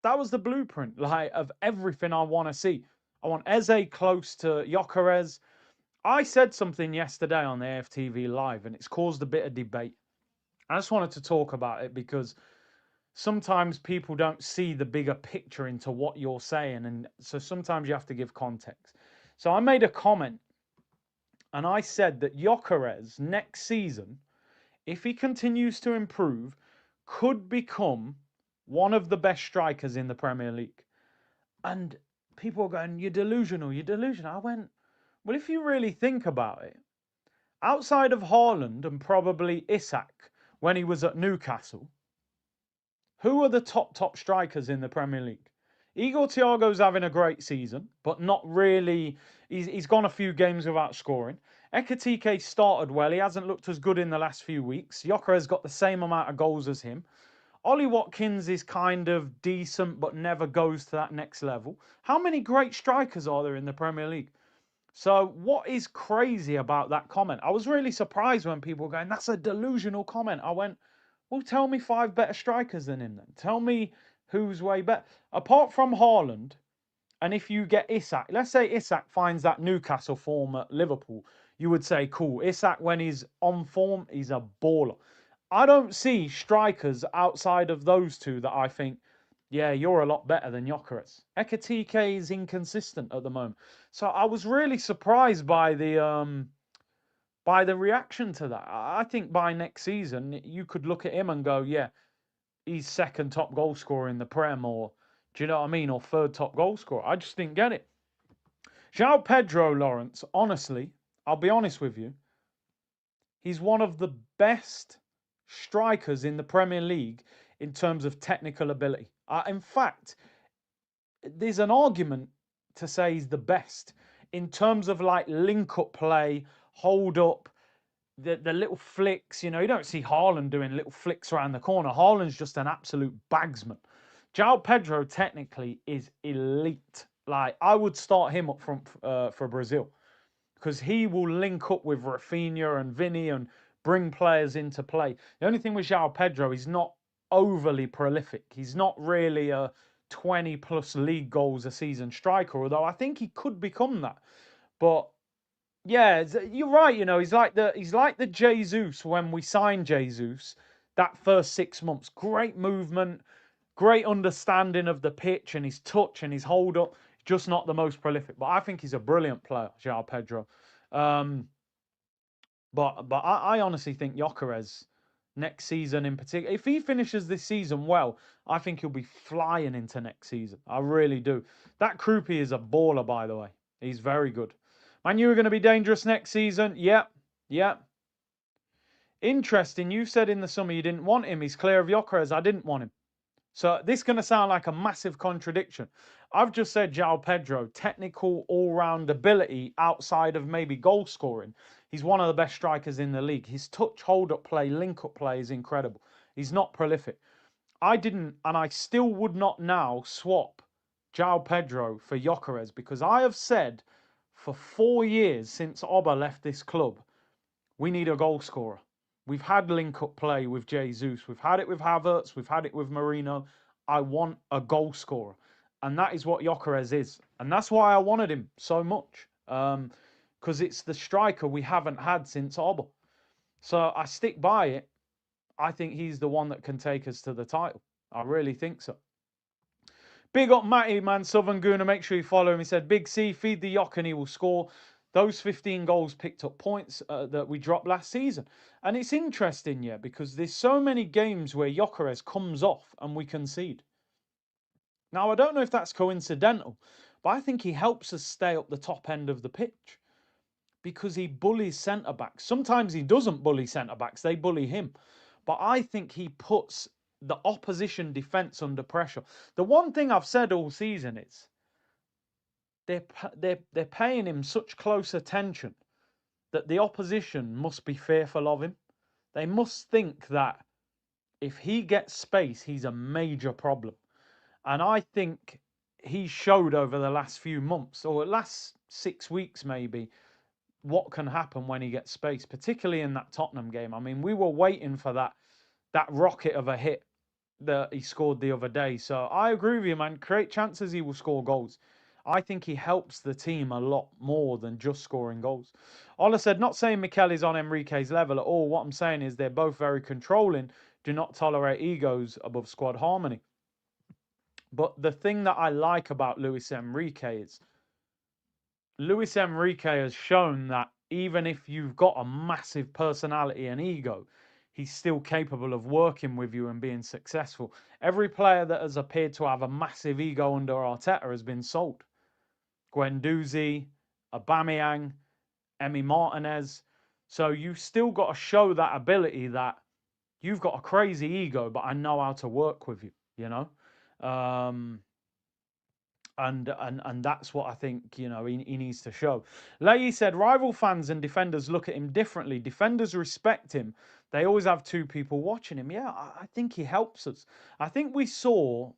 A: That was the blueprint, like, of everything I want to see. I want Eze close to Gyökeres. I said something yesterday on the AFTV Live, and it's caused a bit of debate. I just wanted to talk about it because sometimes people don't see the bigger picture into what you're saying, and so sometimes you have to give context. So I made a comment, and I said that Gyökeres next season, if he continues to improve, could become one of the best strikers in the Premier League. And people are going, you're delusional, you're delusional. I went, well, if you really think about it, outside of Haaland and probably Isak when he was at Newcastle, who are the top strikers in the Premier League? Igor Thiago's having a great season, but not really. He's gone a few games without scoring. Ekitike started well. He hasn't looked as good in the last few weeks. Gyökeres got the same amount of goals as him. Ollie Watkins is kind of decent, but never goes to that next level. How many great strikers are there in the Premier League? So what is crazy about that comment? I was really surprised when people were going, that's a delusional comment. I went, well, tell me 5 better strikers than him then. Tell me who's way better. Apart from Haaland, and if you get Isak, let's say Isak finds that Newcastle form at Liverpool, you would say, cool. Isak, when he's on form, he's a baller. I don't see strikers outside of those two that I think, yeah, you're a lot better than Gyökeres. Ekitike is inconsistent at the moment. So I was really surprised by the reaction to that. I think by next season, you could look at him and go, yeah, he's second top goal scorer in the Prem, or do you know what I mean? Or third top goal scorer. I just didn't get it. João Pedro, Lawrence, honestly, I'll be honest with you, he's one of the best strikers in the Premier League in terms of technical ability. In fact, there's an argument to say he's the best in terms of like link-up play, hold up, the little flicks. You know, you don't see Haaland doing little flicks around the corner. Haaland's just an absolute bagsman. João Pedro technically is elite. Like, I would start him up front for Brazil because he will link up with Rafinha and Vinny and bring players into play. The only thing with João Pedro, he's not overly prolific. He's not really a 20-plus league goals a season striker, although I think he could become that. But yeah, you're right. You know, he's like the Jesus when we signed Jesus. That first 6 months, great movement, great understanding of the pitch and his touch and his hold up. Just not the most prolific, but I think he's a brilliant player, João Pedro. But I honestly think Gyökeres next season in particular. If he finishes this season well, I think he'll be flying into next season. I really do. That Hincapie is a baller, by the way. He's very good. Man, you are going to be dangerous next season. Yep. Yep. Interesting. You said in the summer you didn't want him. He's clear of Gyökeres. I didn't want him. So this is going to sound like a massive contradiction. I've just said João Pedro, technical all-round ability outside of maybe goal scoring. He's one of the best strikers in the league. His touch, hold-up play, link-up play is incredible. He's not prolific. I didn't, and I still would not now swap João Pedro for Gyökeres, because I have said for 4 years since Oba left this club, we need a goal scorer. We've had link-up play with Jesus. We've had it with Havertz. We've had it with Marino. I want a goal scorer. And that is what Gyökeres is. And that's why I wanted him so much. Because it's the striker we haven't had since Oba. So I stick by it. I think he's the one that can take us to the title. I really think so. Big up Matty, man. Southern Gooner. Make sure you follow him. He said, Big C, feed the Yock and he will score. Those 15 goals picked up points that we dropped last season. And it's interesting, yeah, because there's so many games where Gyökeres comes off and we concede. Now, I don't know if that's coincidental, but I think he helps us stay up the top end of the pitch because he bullies centre-backs. Sometimes he doesn't bully centre-backs, they bully him. But I think he puts the opposition defence under pressure. The one thing I've said all season is, they're paying him such close attention that the opposition must be fearful of him. They must think that if he gets space, he's a major problem. And I think he showed over the last few months, or last 6 weeks maybe, what can happen when he gets space, particularly in that Tottenham game. I mean, we were waiting for that rocket of a hit that he scored the other day. So I agree with you, man. Create chances, he will score goals. I think he helps the team a lot more than just scoring goals. Ola said, not saying Mikel is on Enrique's level at all. What I'm saying is they're both very controlling, do not tolerate egos above squad harmony. But the thing that I like about Luis Enrique is Luis Enrique has shown that even if you've got a massive personality and ego, he's still capable of working with you and being successful. Every player that has appeared to have a massive ego under Arteta has been sold. Guendouzi, Aubameyang, Emi Martinez. So you've still got to show that ability that you've got a crazy ego, but I know how to work with you, you know? And that's what I think, you know, he needs to show. Leahy said, rival fans and defenders look at him differently. Defenders respect him. They always have two people watching him. Yeah, I think he helps us. I think we saw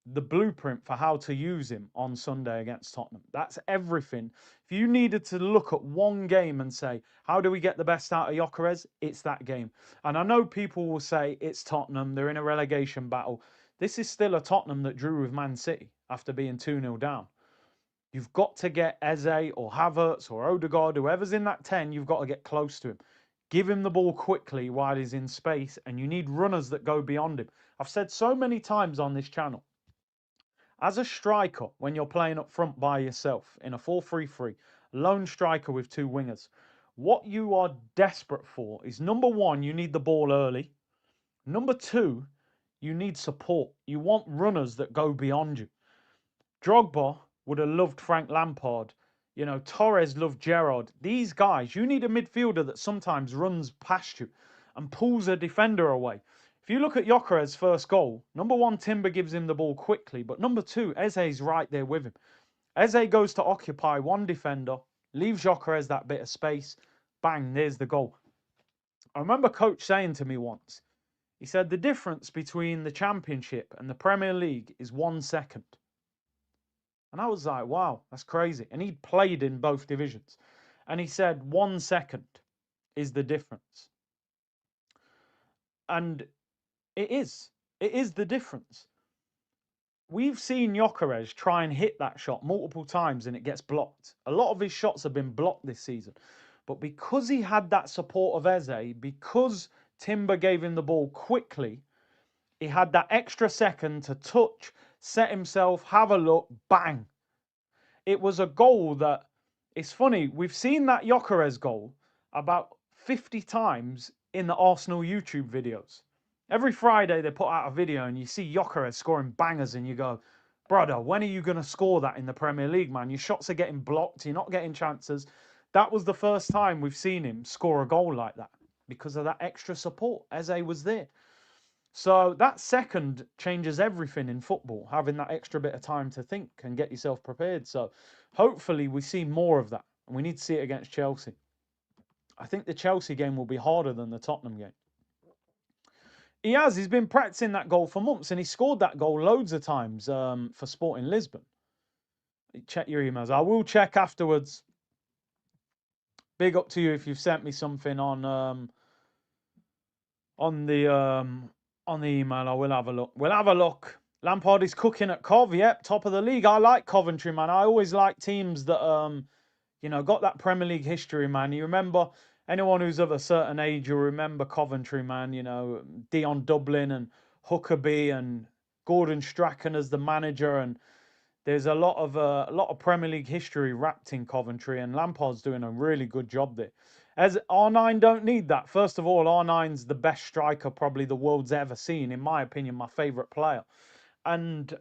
A: the blueprint for how to use him on Sunday against Tottenham. That's everything. If you needed to look at one game and say, how do we get the best out of Gyökeres? It's that game. And I know people will say it's Tottenham, they're in a relegation battle. This is still a Tottenham that drew with Man City after being 2-0 down. You've got to get Eze or Havertz or Odegaard, whoever's in that 10, you've got to get close to him. Give him the ball quickly while he's in space, and you need runners that go beyond him. I've said so many times on this channel, as a striker, when you're playing up front by yourself in a 4-3-3, lone striker with two wingers, what you are desperate for is, number one, you need the ball early. Number two, you need support. You want runners that go beyond you. Drogba would have loved Frank Lampard. You know, Torres loved Gerrard. These guys, you need a midfielder that sometimes runs past you and pulls a defender away. If you look at Gyökeres' first goal, number one, Timber gives him the ball quickly, but number two, Eze's right there with him. Eze goes to occupy one defender, leaves Gyökeres that bit of space, bang, there's the goal. I remember coach saying to me once, he said the difference between the Championship and the Premier League is 1 second. And I was like, wow, that's crazy. And he'd played in both divisions. And he said 1 second is the difference. And it is the difference. We've seen Gyökeres try and hit that shot multiple times and it gets blocked. A lot of his shots have been blocked this season. But because he had that support of Eze, because Timber gave him the ball quickly, he had that extra second to touch, set himself, have a look, bang. It was a goal that, it's funny, we've seen that Gyökeres goal about 50 times in the Arsenal YouTube videos. Every Friday they put out a video and you see Gyökeres scoring bangers and you go, brother, when are you going to score that in the Premier League, man? Your shots are getting blocked. You're not getting chances. That was the first time we've seen him score a goal like that because of that extra support. Eze was there. So that second changes everything in football, having that extra bit of time to think and get yourself prepared. So hopefully we see more of that. And we need to see it against Chelsea. I think the Chelsea game will be harder than the Tottenham game. He's been practicing that goal for months and he scored that goal loads of times for Sporting Lisbon. Check your emails. I will check afterwards. Big up to you if you've sent me something on the email. I will have a look. We'll have a look. Lampard is cooking at Cov. Yep, top of the league. I like Coventry, man. I always like teams that got that Premier League history, man. You remember anyone who's of a certain age, you'll remember Coventry, man. Dion Dublin and Huckabee and Gordon Strachan as the manager, and there's a lot of Premier League history wrapped in Coventry, and Lampard's doing a really good job there. As R9 don't need that. First of all, R9's the best striker probably the world's ever seen, in my opinion, my favourite player. And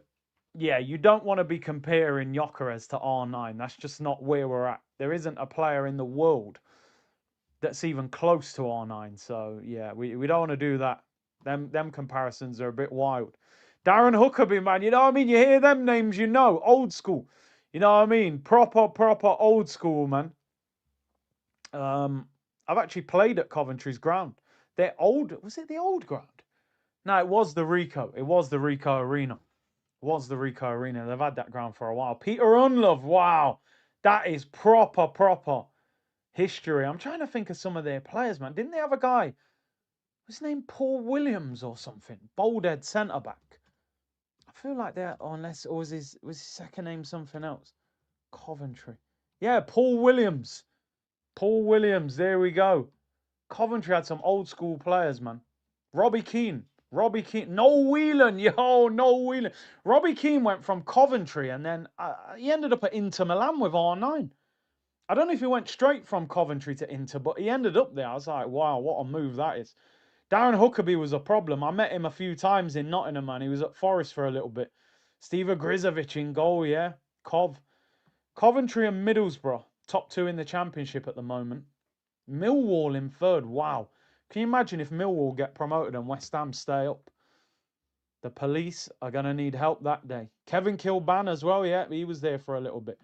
A: yeah, you don't want to be comparing Gyökeres to R9. That's just not where we're at. There isn't a player in the world that's even close to R9. So yeah, we don't want to do that. Them comparisons are a bit wild. Darren Huckabee, man, you know what I mean? You hear them names, old school. You know what I mean? Proper old school, man. I've actually played at Coventry's ground. They're old. Was it the old ground? No, it was the Rico. It was the Rico Arena. They've had that ground for a while. Peter Unlove, wow. That is proper history. I'm trying to think of some of their players, man. Didn't they have a guy? Was his name Paul Williams or something? Boldhead centre-back. I feel like that, or was his second name something else? Coventry. Yeah, Paul Williams. There we go. Coventry had some old school players, man. Robbie Keane. Noel Whelan. Robbie Keane went from Coventry and then he ended up at Inter Milan with R9. I don't know if he went straight from Coventry to Inter, but he ended up there. I was like, wow, what a move that is. Darren Huckabee was a problem. I met him a few times in Nottingham, man. He was at Forest for a little bit. Steve Grizovic in goal, yeah. Coventry and Middlesbrough, top two in the Championship at the moment. Millwall in third, wow. Can you imagine if Millwall get promoted and West Ham stay up? The police are going to need help that day. Kevin Kilban as well, yeah, he was there for a little bit.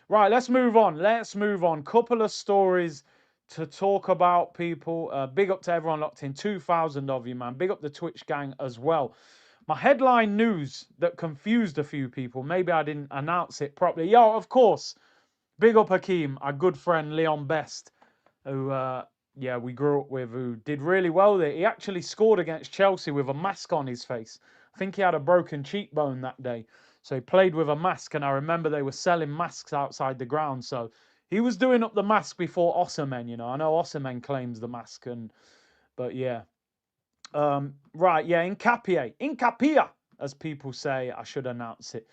A: Right, let's move on. Couple of stories to talk about, people. Big up to everyone locked in. 2,000 of you, man. Big up the Twitch gang as well. My headline news that confused a few people. Maybe I didn't announce it properly. Yo, of course. Big up Hakeem, our good friend Leon Best, who we grew up with, who did really well there. He actually scored against Chelsea with a mask on his face. I think he had a broken cheekbone that day. So he played with a mask, and I remember they were selling masks outside the ground. So he was doing up the mask before Osimhen, I know Osimhen claims the mask, but yeah. Hincapie, as people say. I should announce it.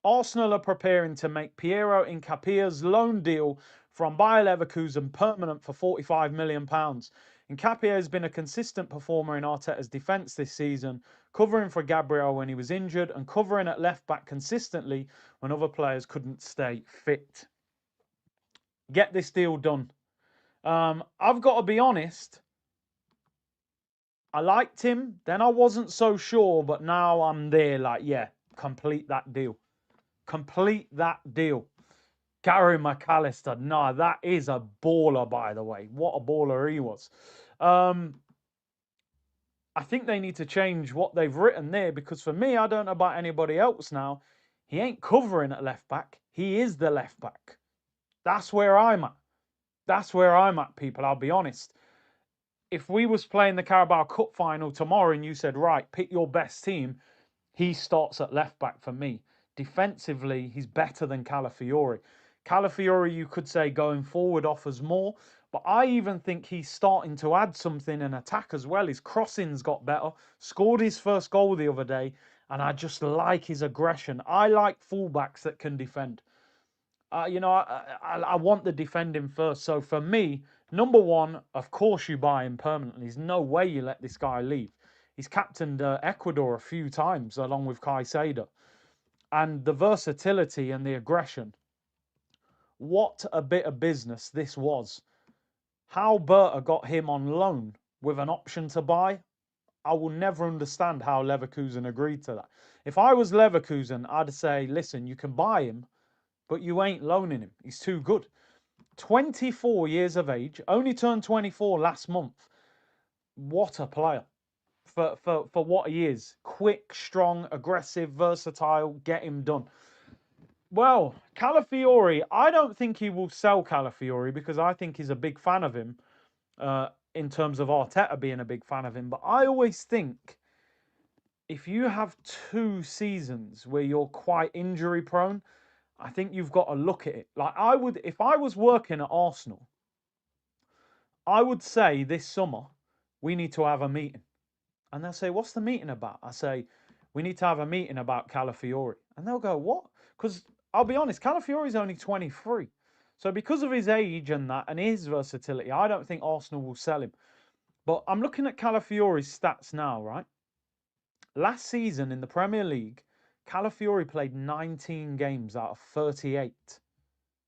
A: Arsenal are preparing to make Piero Hincapie's loan deal from Bayer Leverkusen permanent for £45 million. Hincapie has been a consistent performer in Arteta's defence this season, covering for Gabriel when he was injured and covering at left-back consistently when other players couldn't stay fit. Get this deal done. I've got to be honest, I liked him, then I wasn't so sure, but now I'm there, like, yeah, complete that deal. Gary McAllister, nah, that is a baller, by the way. What a baller he was. I think they need to change what they've written there, because for me, I don't know about anybody else now. He ain't covering at left back. He is the left back. That's where I'm at. People. I'll be honest. If we was playing the Carabao Cup final tomorrow and you said, right, pick your best team, he starts at left back for me. Defensively, he's better than Calafiori. Calafiori, you could say, going forward offers more, but I even think he's starting to add something in attack as well. His crossings got better, scored his first goal the other day, and I just like his aggression. I like fullbacks that can defend. I want the defending first. So for me, number one, of course you buy him permanently. There's no way you let this guy leave. He's captained Ecuador a few times along with Caicedo. And the versatility and the aggression. What a bit of business this was. How Berta got him on loan with an option to buy, I will never understand how Leverkusen agreed to that. If I was Leverkusen, I'd say, listen, you can buy him, but you ain't loaning him. He's too good. 24 years of age, only turned 24 last month. What a player for what he is. Quick, strong, aggressive, versatile, get him done. Well, Calafiori, I don't think he will sell Calafiori because I think he's a big fan of him in terms of Arteta being a big fan of him. But I always think if you have 2 seasons where you're quite injury prone, I think you've got to look at it. Like I would, if I was working at Arsenal, I would say this summer, we need to have a meeting. And they'll say, what's the meeting about? I say, we need to have a meeting about Calafiori. And they'll go, what? Because I'll be honest, Calafiori's only 23. So because of his age and that and his versatility, I don't think Arsenal will sell him. But I'm looking at Calafiori's stats now, right? Last season in the Premier League, Calafiori played 19 games out of 38.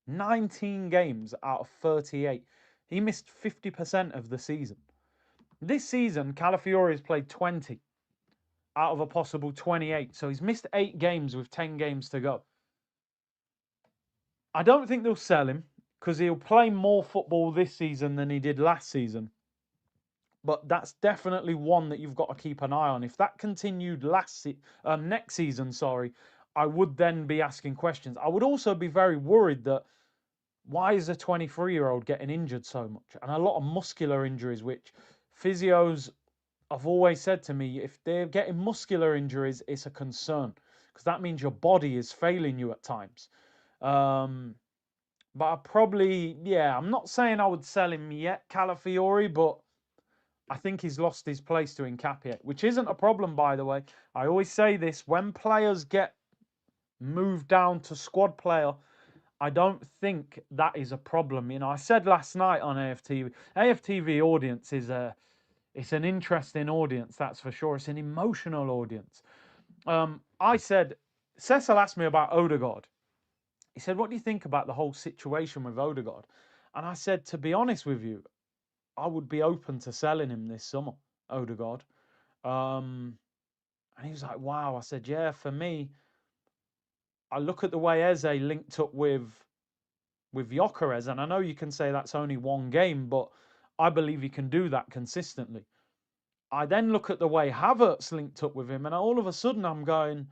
A: 19 games out of 38. He missed 50% of the season. This season, Calafiori has played 20 out of a possible 28. So he's missed 8 games with 10 games to go. I don't think they'll sell him because he'll play more football this season than he did last season. But that's definitely one that you've got to keep an eye on. If that continued next season, I would then be asking questions. I would also be very worried that why is a 23-year-old getting injured so much? And a lot of muscular injuries, which physios have always said to me, if they're getting muscular injuries, it's a concern because that means your body is failing you at times. But I probably, I'm not saying I would sell him yet, Calafiori, but I think he's lost his place to Hincapie, which isn't a problem, by the way. I always say this, when players get moved down to squad player, I don't think that is a problem. You know, I said last night on AFTV, AFTV audience is it's an interesting audience, that's for sure. It's an emotional audience. I said, Cecil asked me about Odegaard. He said, what do you think about the whole situation with Odegaard? And I said, to be honest with you, I would be open to selling him this summer, Odegaard. And he was like, wow. I said, yeah, for me, I look at the way Eze linked up with Gyökeres, and I know you can say that's only one game, but I believe he can do that consistently. I then look at the way Havertz linked up with him, and all of a sudden I'm going,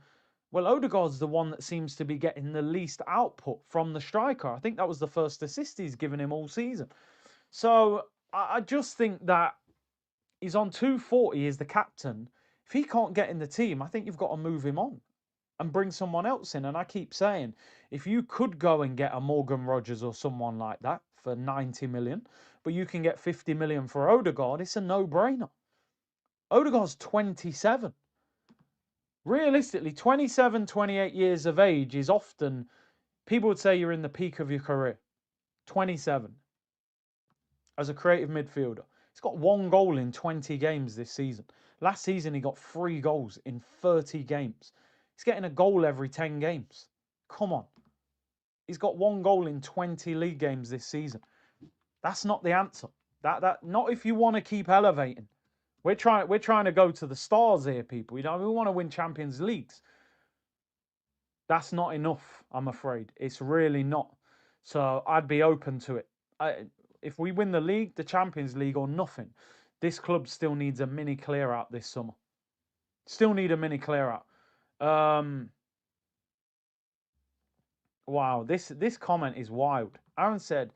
A: well, Odegaard's the one that seems to be getting the least output from the striker. I think that was the first assist he's given him all season. So I just think that he's on 240 as the captain. If he can't get in the team, I think you've got to move him on and bring someone else in. And I keep saying, if you could go and get a Morgan Rogers or someone like that for 90 million, but you can get 50 million for Odegaard, it's a no-brainer. Odegaard's 27. Realistically, 27, 28 years of age is often, people would say you're in the peak of your career. 27. As a creative midfielder. He's got 1 goal in 20 games this season. Last season, he got 3 goals in 30 games. He's getting a goal every 10 games. Come on. He's got 1 goal in 20 league games this season. That's not the answer. Not if you want to keep elevating. We're trying to go to the stars here, people. You know, we want to win Champions Leagues. That's not enough, I'm afraid. It's really not. So I'd be open to it. If we win the league, the Champions League, or nothing, this club still needs a mini clear out this summer. Still need a mini clear out. Wow, this comment is wild. Aaron said,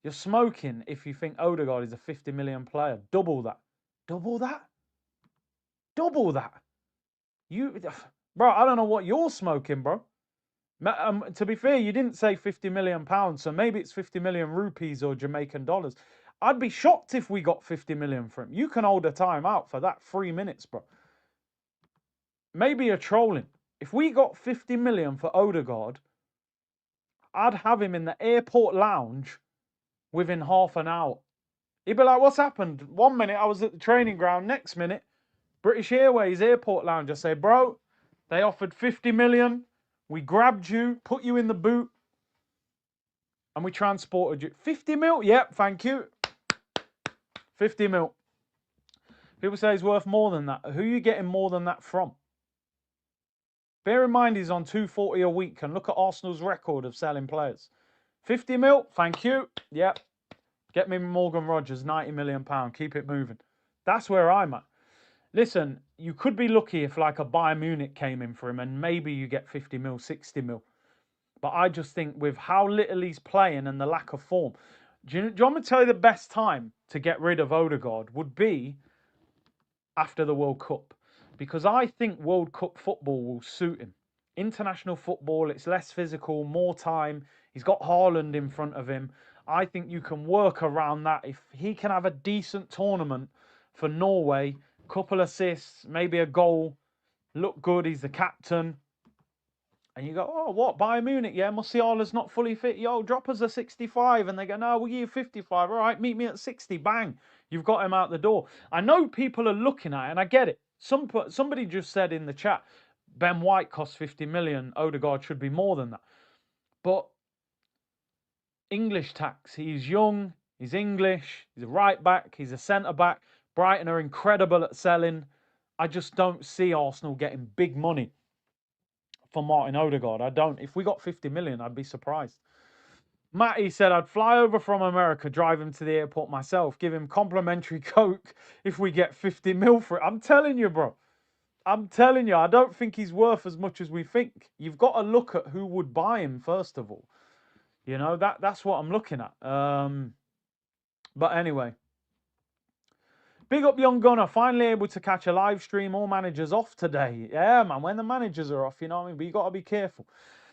A: you're smoking if you think Odegaard is a 50 million player. Double that. Double that? Double that? Bro, I don't know what you're smoking, bro. To be fair, you didn't say 50 million pounds, so maybe it's 50 million rupees or Jamaican dollars. I'd be shocked if we got 50 million for him. You can hold a time out for that 3 minutes, bro. Maybe you're trolling. If we got 50 million for Odegaard, I'd have him in the airport lounge within half an hour. He'd be like, what's happened? 1 minute I was at the training ground, next minute, British Airways airport lounge. I say, bro, they offered 50 million. We grabbed you, put you in the boot, and we transported you. 50 mil? Yep, thank you. 50 mil. People say he's worth more than that. Who are you getting more than that from? Bear in mind he's on 240 a week, and look at Arsenal's record of selling players. 50 mil? Thank you. Yep. Get me Morgan Rogers, £90 million. Keep it moving. That's where I'm at. Listen, you could be lucky if like a Bayern Munich came in for him and maybe you get 50 mil, 60 mil. But I just think with how little he's playing and the lack of form, do you want me to tell you the best time to get rid of Odegaard would be after the World Cup? Because I think World Cup football will suit him. International football, it's less physical, more time. He's got Haaland in front of him. I think you can work around that. If he can have a decent tournament for Norway, couple assists, maybe a goal, look good, he's the captain. And you go, oh, what, Bayern Munich? Yeah, Musiala's not fully fit. Yo, drop us a 65. And they go, no, we'll give you 55. All right, meet me at 60. Bang. You've got him out the door. I know people are looking at it, and I get it. Somebody just said in the chat, Ben White costs 50 million. Odegaard should be more than that. But English tax. He's young. He's English. He's a right back. He's a centre back. Brighton are incredible at selling. I just don't see Arsenal getting big money for Martin Odegaard. I don't. If we got 50 million, I'd be surprised. Matty said, I'd fly over from America, drive him to the airport myself, give him complimentary Coke if we get 50 mil for it. I'm telling you, bro. I'm telling you, I don't think he's worth as much as we think. You've got to look at who would buy him, first of all. You know, that's what I'm looking at. But anyway. Big up Young Gunner, finally able to catch a live stream. All managers off today. Yeah, man, when the managers are off, you know what I mean? But you got to be careful.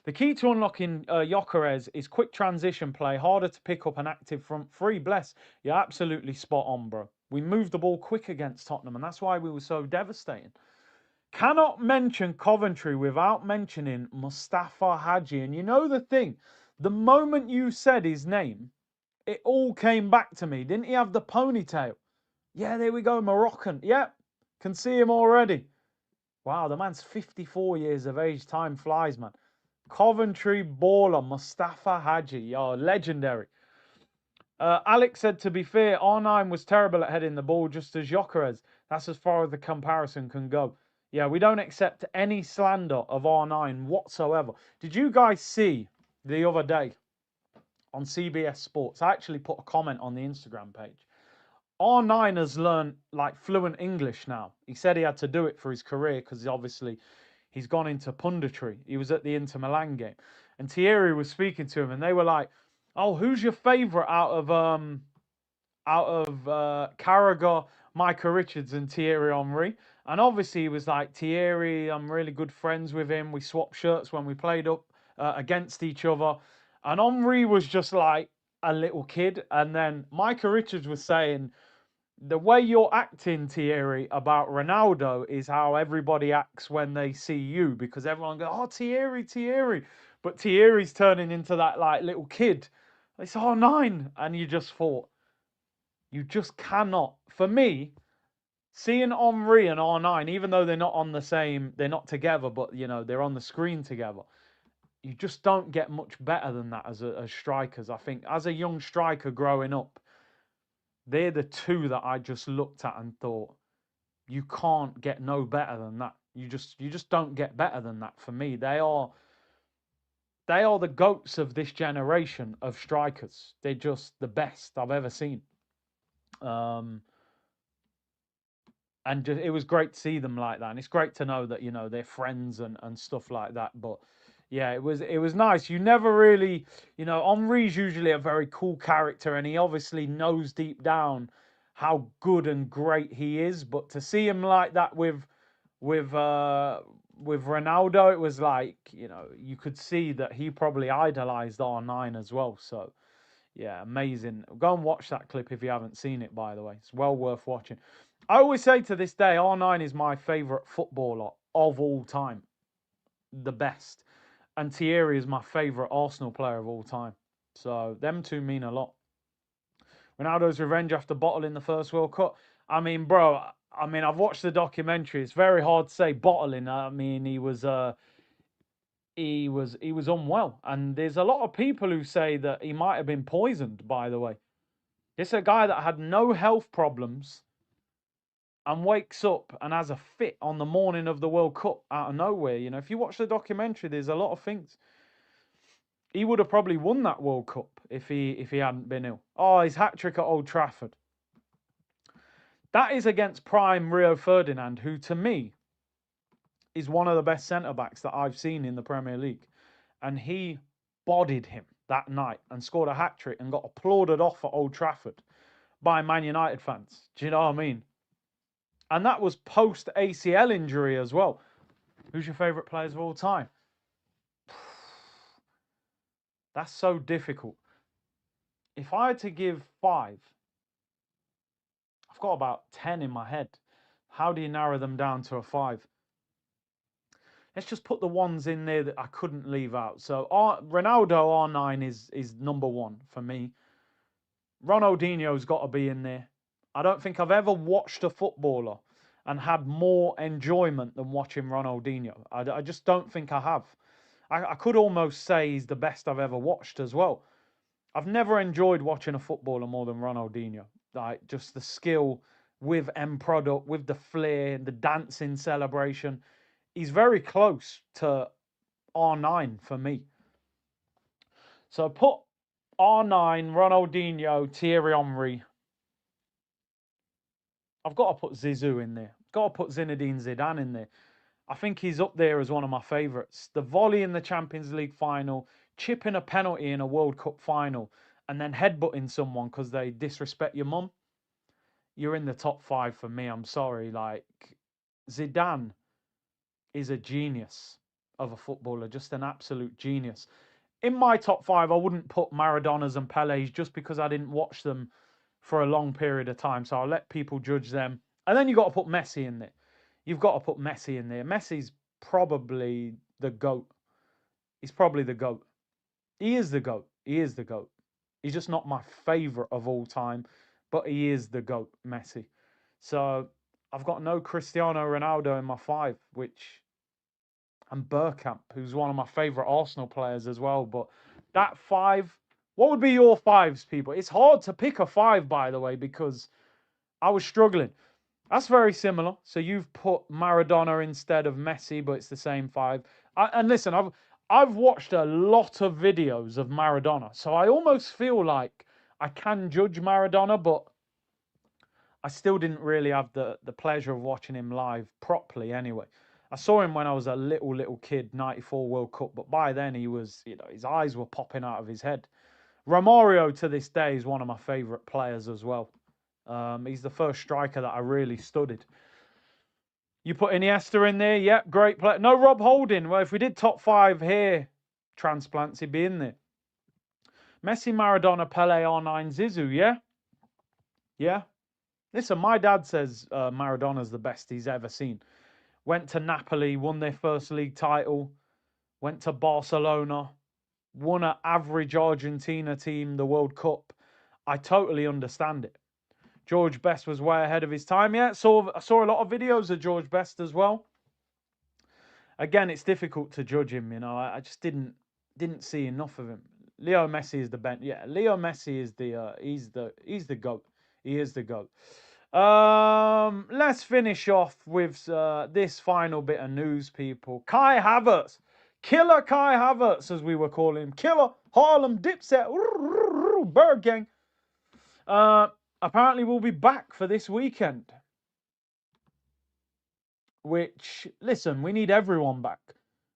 A: The key to unlocking Gyökeres is quick transition play, harder to pick up an active front three. Bless. You're absolutely spot on, bro. We moved the ball quick against Tottenham, and that's why we were so devastating. Cannot mention Coventry without mentioning Mustafa Hadji. And you know the thing, the moment you said his name, it all came back to me. Didn't he have the ponytail? Yeah, there we go, Moroccan. Yep, can see him already. Wow, the man's 54 years of age. Time flies, man. Coventry baller, Mustafa Hadji. Oh, legendary. Alex said, to be fair, R9 was terrible at heading the ball, just as Gyökeres. That's as far as the comparison can go. Yeah, we don't accept any slander of R9 whatsoever. Did you guys see the other day on CBS Sports? I actually put a comment on the Instagram page. R9 has learned like fluent English now. He said he had to do it for his career because obviously he's gone into punditry. He was at the Inter Milan game. And Thierry was speaking to him and they were like, oh, who's your favourite out of Carragher, Micah Richards and Thierry Henry? And obviously he was like, Thierry, I'm really good friends with him. We swapped shirts when we played up against each other. And Henry was just like a little kid. And then Micah Richards was saying, the way you're acting, Thierry, about Ronaldo is how everybody acts when they see you, because everyone goes, oh, Thierry, Thierry. But Thierry's turning into that like little kid. It's R9. And you just thought, you just cannot. For me, seeing Henry and R9, even though they're not on the same, they're not together, but, you know, they're on the screen together. You just don't get much better than that as strikers. I think as a young striker growing up, they're the two that I just looked at and thought, you can't get no better than that. You just don't get better than that. For me, they are the GOATs of this generation of strikers. They're just the best I've ever seen. And just, it was great to see them like that. And it's great to know that, you know, they're friends and stuff like that. But yeah, it was nice. You never really, you know, Henry's usually a very cool character and he obviously knows deep down how good and great he is. But to see him like that with Ronaldo, it was like, you know, you could see that he probably idolized R9 as well. So yeah, amazing. Go and watch that clip if you haven't seen it, by the way. It's well worth watching. I always say to this day, R9 is my favorite footballer of all time. The best. And Thierry is my favourite Arsenal player of all time. So them two mean a lot. Ronaldo's revenge after bottling the first World Cup. I mean, bro, I've watched the documentary. It's very hard to say bottling. I mean, he was unwell. And there's a lot of people who say that he might have been poisoned, by the way. This is a guy that had no health problems and wakes up and has a fit on the morning of the World Cup out of nowhere. You know, if you watch the documentary, there's a lot of things. He would have probably won that World Cup if he hadn't been ill. Oh, his hat-trick at Old Trafford. That is against prime Rio Ferdinand, who to me is one of the best centre-backs that I've seen in the Premier League. And he bodied him that night and scored a hat-trick and got applauded off at Old Trafford by Man United fans. Do you know what I mean? And that was post-ACL injury as well. Who's your favourite players of all time? That's so difficult. If I had to give 5, I've got about 10 in my head. How do you narrow them down to a 5? Let's just put the ones in there that I couldn't leave out. So Ronaldo R9 is number 1 for me. Ronaldinho's got to be in there. I don't think I've ever watched a footballer and had more enjoyment than watching Ronaldinho. I just don't think I have. I could almost say he's the best I've ever watched as well. I've never enjoyed watching a footballer more than Ronaldinho. Like, just the skill with end product, with the flair, the dancing celebration. He's very close to R9 for me. So put R9, Ronaldinho, Thierry Henry. I've got to put Zizou in there. Got to put Zinedine Zidane in there. I think he's up there as one of my favourites. The volley in the Champions League final, chipping a penalty in a World Cup final, and then headbutting someone because they disrespect your mum. You're in the top 5 for me. I'm sorry. Like, Zidane is a genius of a footballer, just an absolute genius. In my top 5, I wouldn't put Maradonas and Pelés just because I didn't watch them for a long period of time. So I'll let people judge them. And then you got to put Messi in there. You've got to put Messi in there. Messi's probably the GOAT. He's probably the GOAT. He is the GOAT. He is the GOAT. He's just not my favourite of all time, but he is the GOAT, Messi. So I've got no Cristiano Ronaldo in my 5, and Bergkamp, who's one of my favourite Arsenal players as well. But that 5, what would be your 5s, people? It's hard to pick a 5, by the way, because I was struggling. That's very similar. So you've put Maradona instead of Messi, but it's the same 5. And listen, I've watched a lot of videos of Maradona, so I almost feel like I can judge Maradona, but I still didn't really have the pleasure of watching him live properly anyway. I saw him when I was a little kid, 94 World Cup, but by then he was, his eyes were popping out of his head. Romario to this day is one of my favourite players as well. He's the first striker that I really studied. You put Iniesta in there, yep, great player. No Rob Holding. Well, if we did top 5 hair transplants, he'd be in there. Messi, Maradona, Pelé, R9, Zizou, yeah? Yeah? Listen, my dad says Maradona's the best he's ever seen. Went to Napoli, won their first league title. Went to Barcelona, won an average Argentina team, the World Cup. I totally understand it. George Best was way ahead of his time. Yeah, I saw a lot of videos of George Best as well. Again, it's difficult to judge him. I just didn't see enough of him. Leo Messi is the best. Yeah, Leo Messi is he's the GOAT. He is the GOAT. Let's finish off with this final bit of news, people. Kai Havertz, Killer Kai Havertz, as we were calling him, Killer Harlem Dipset, Bird Gang. Apparently we'll be back for this weekend. Which, listen, we need everyone back.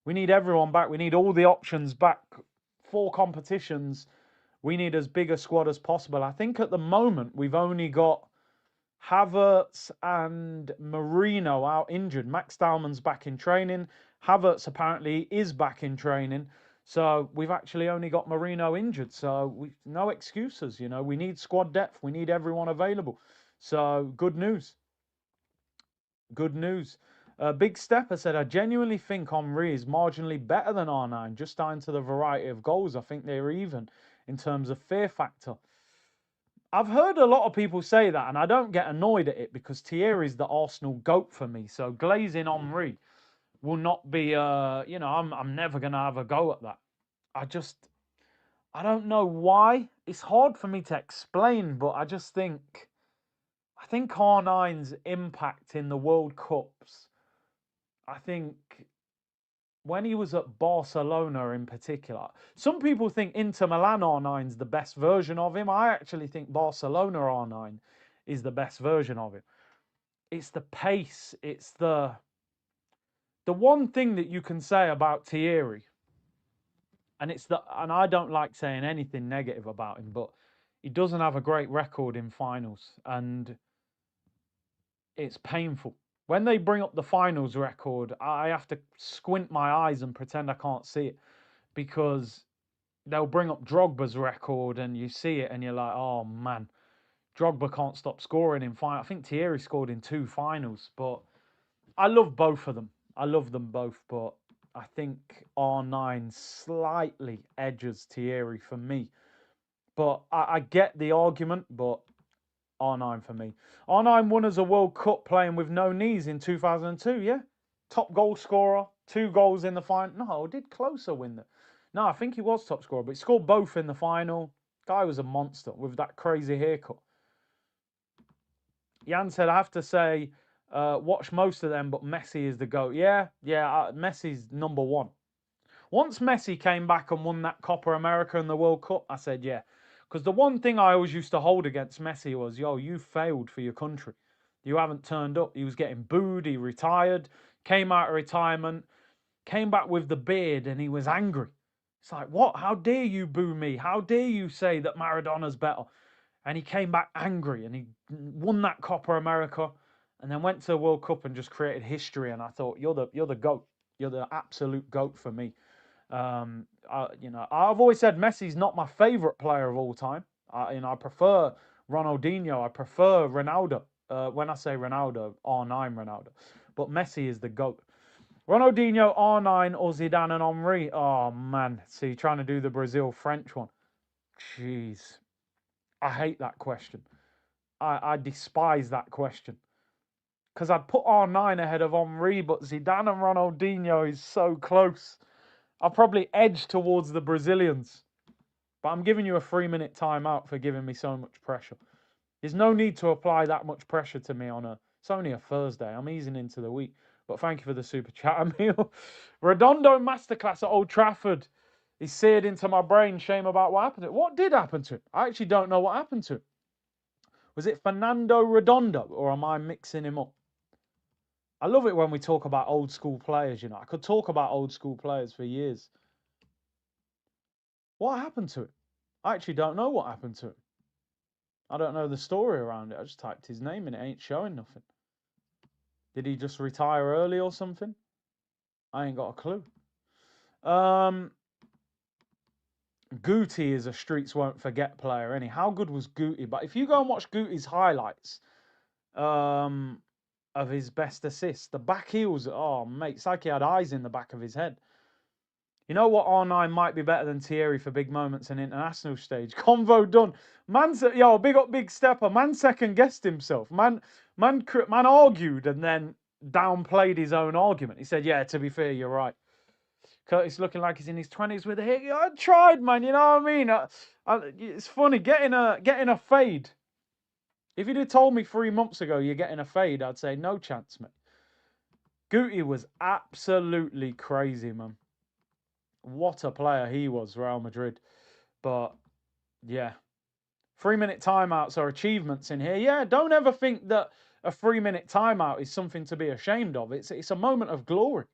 A: We need everyone back. We need all the options back. 4 competitions. We need as big a squad as possible. I think at the moment we've only got Havertz and Marino out injured. Max Dalman's back in training. Havertz apparently is back in training. So we've actually only got Marino injured. So no excuses, We need squad depth. We need everyone available. So good news. Good news. Big Stepper said, I genuinely think Henry is marginally better than R9, just down to the variety of goals. I think they're even in terms of fear factor. I've heard a lot of people say that, and I don't get annoyed at it because Thierry's the Arsenal GOAT for me. So glazing Henry will not be, I'm never going to have a go at that. I don't know why. It's hard for me to explain, but I think R9's impact in the World Cups, I think when he was at Barcelona in particular, some people think Inter Milan R9's the best version of him. I actually think Barcelona R9 is the best version of him. It's the pace. It's the one thing that you can say about Thierry, and I don't like saying anything negative about him, but he doesn't have a great record in finals, and it's painful. When they bring up the finals record, I have to squint my eyes and pretend I can't see it, because they'll bring up Drogba's record and you see it and you're like, oh man, Drogba can't stop scoring in final. I think Thierry scored in 2 finals, but I love both of them. I love them both, but I think R9 slightly edges Thierry for me. But I get the argument, but R9 for me. R9 won as a World Cup playing with no knees in 2002, yeah? Top goal scorer, 2 goals in the final. No, did Closer win that? No, I think he was top scorer, but he scored both in the final. Guy was a monster with that crazy haircut. Jan said, I have to say, watch most of them, but Messi is the GOAT. Yeah, Messi's number 1. Once Messi came back and won that Copa America and the World Cup, I said, yeah. Because the one thing I always used to hold against Messi was, you failed for your country. You haven't turned up. He was getting booed. He retired, came out of retirement, came back with the beard, and he was angry. It's like, what? How dare you boo me? How dare you say that Maradona's better? And he came back angry, and he won that Copa America, and then went to the World Cup and just created history. And I thought, you're the GOAT. You're the absolute GOAT for me. I've always said Messi's not my favourite player of all time. I prefer Ronaldinho. I prefer Ronaldo. When I say Ronaldo, R9 Ronaldo. But Messi is the GOAT. Ronaldinho, R9, or Zidane and Henry? Oh, man. See, trying to do the Brazil-French one. Jeez. I hate that question. I despise that question. Because I'd put R9 ahead of Henry, but Zidane and Ronaldinho is so close. I'll probably edge towards the Brazilians. But I'm giving you a 3-minute timeout for giving me so much pressure. There's no need to apply that much pressure to me it's only a Thursday. I'm easing into the week. But thank you for the super chat, Emile. Redondo masterclass at Old Trafford. He's seared into my brain. Shame about what happened to him. What did happen to him? I actually don't know what happened to him. Was it Fernando Redondo, or am I mixing him up? I love it when we talk about old school players, I could talk about old school players for years. What happened to him? I actually don't know what happened to him. I don't know the story around it. I just typed his name and it ain't showing nothing. Did he just retire early or something? I ain't got a clue. Guti is a streets won't forget player, How good was Guti? But if you go and watch Guti's highlights of his best assists, the back heels, oh mate, it's like he had eyes in the back of his head. You know what? R9 might be better than Thierry for big moments in international stage. Convo done. Big up Big Stepper. Man second guessed himself. Man argued and then downplayed his own argument. He said, yeah, to be fair, you're right. Curtis looking like he's in his 20s with a hit. I tried, man. You know what I mean? It's funny getting a fade. If you'd have told me 3 months ago you're getting a fade, I'd say no chance, mate. Guti was absolutely crazy, man. What a player he was, Real Madrid. But, yeah. 3-minute timeouts are achievements in here. Yeah, don't ever think that a 3-minute timeout is something to be ashamed of. It's a moment of glory.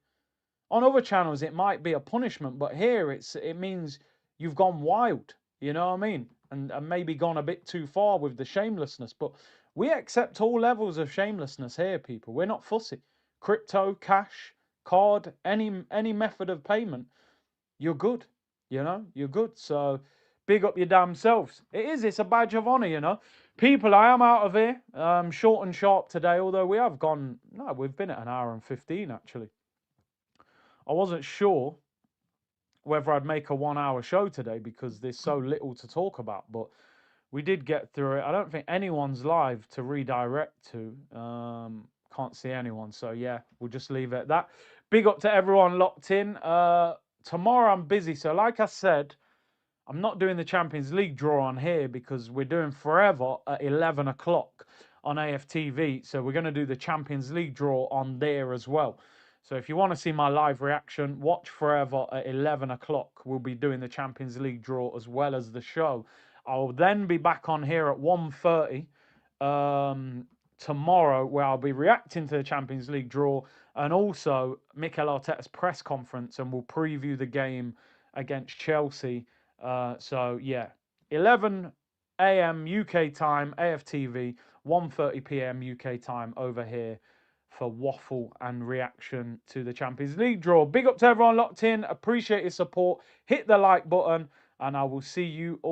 A: On other channels, it might be a punishment, but here it means you've gone wild. You know what I mean? And maybe gone a bit too far with the shamelessness. But we accept all levels of shamelessness here, people. We're not fussy. Crypto, cash, card, any method of payment, you're good. You're good. So big up your damn selves. It is. It's a badge of honour, you know. People, I am out of here. Short and sharp today, although we have gone... No, we've been at an hour and 15, actually. I wasn't sure whether I'd make a 1 hour show today because there's so little to talk about, but we did get through it. I don't think anyone's live to redirect to. Can't see anyone, so yeah, we'll just leave it at that. Big up to everyone locked in. Tomorrow I'm busy, so like I said, I'm not doing the Champions League draw on here because we're doing Forever at 11 o'clock on AFTV. So we're going to do the Champions League draw on there as well. So if you want to see my live reaction, watch Forever at 11 o'clock. We'll be doing the Champions League draw as well as the show. I'll then be back on here at 1:30 tomorrow, where I'll be reacting to the Champions League draw and also Mikel Arteta's press conference, and we'll preview the game against Chelsea. So yeah, 11 a.m. UK time, AFTV, 1:30 p.m. UK time over here for waffle and reaction to the Champions League draw. Big up to everyone locked in. Appreciate your support. Hit the like button, and I will see you all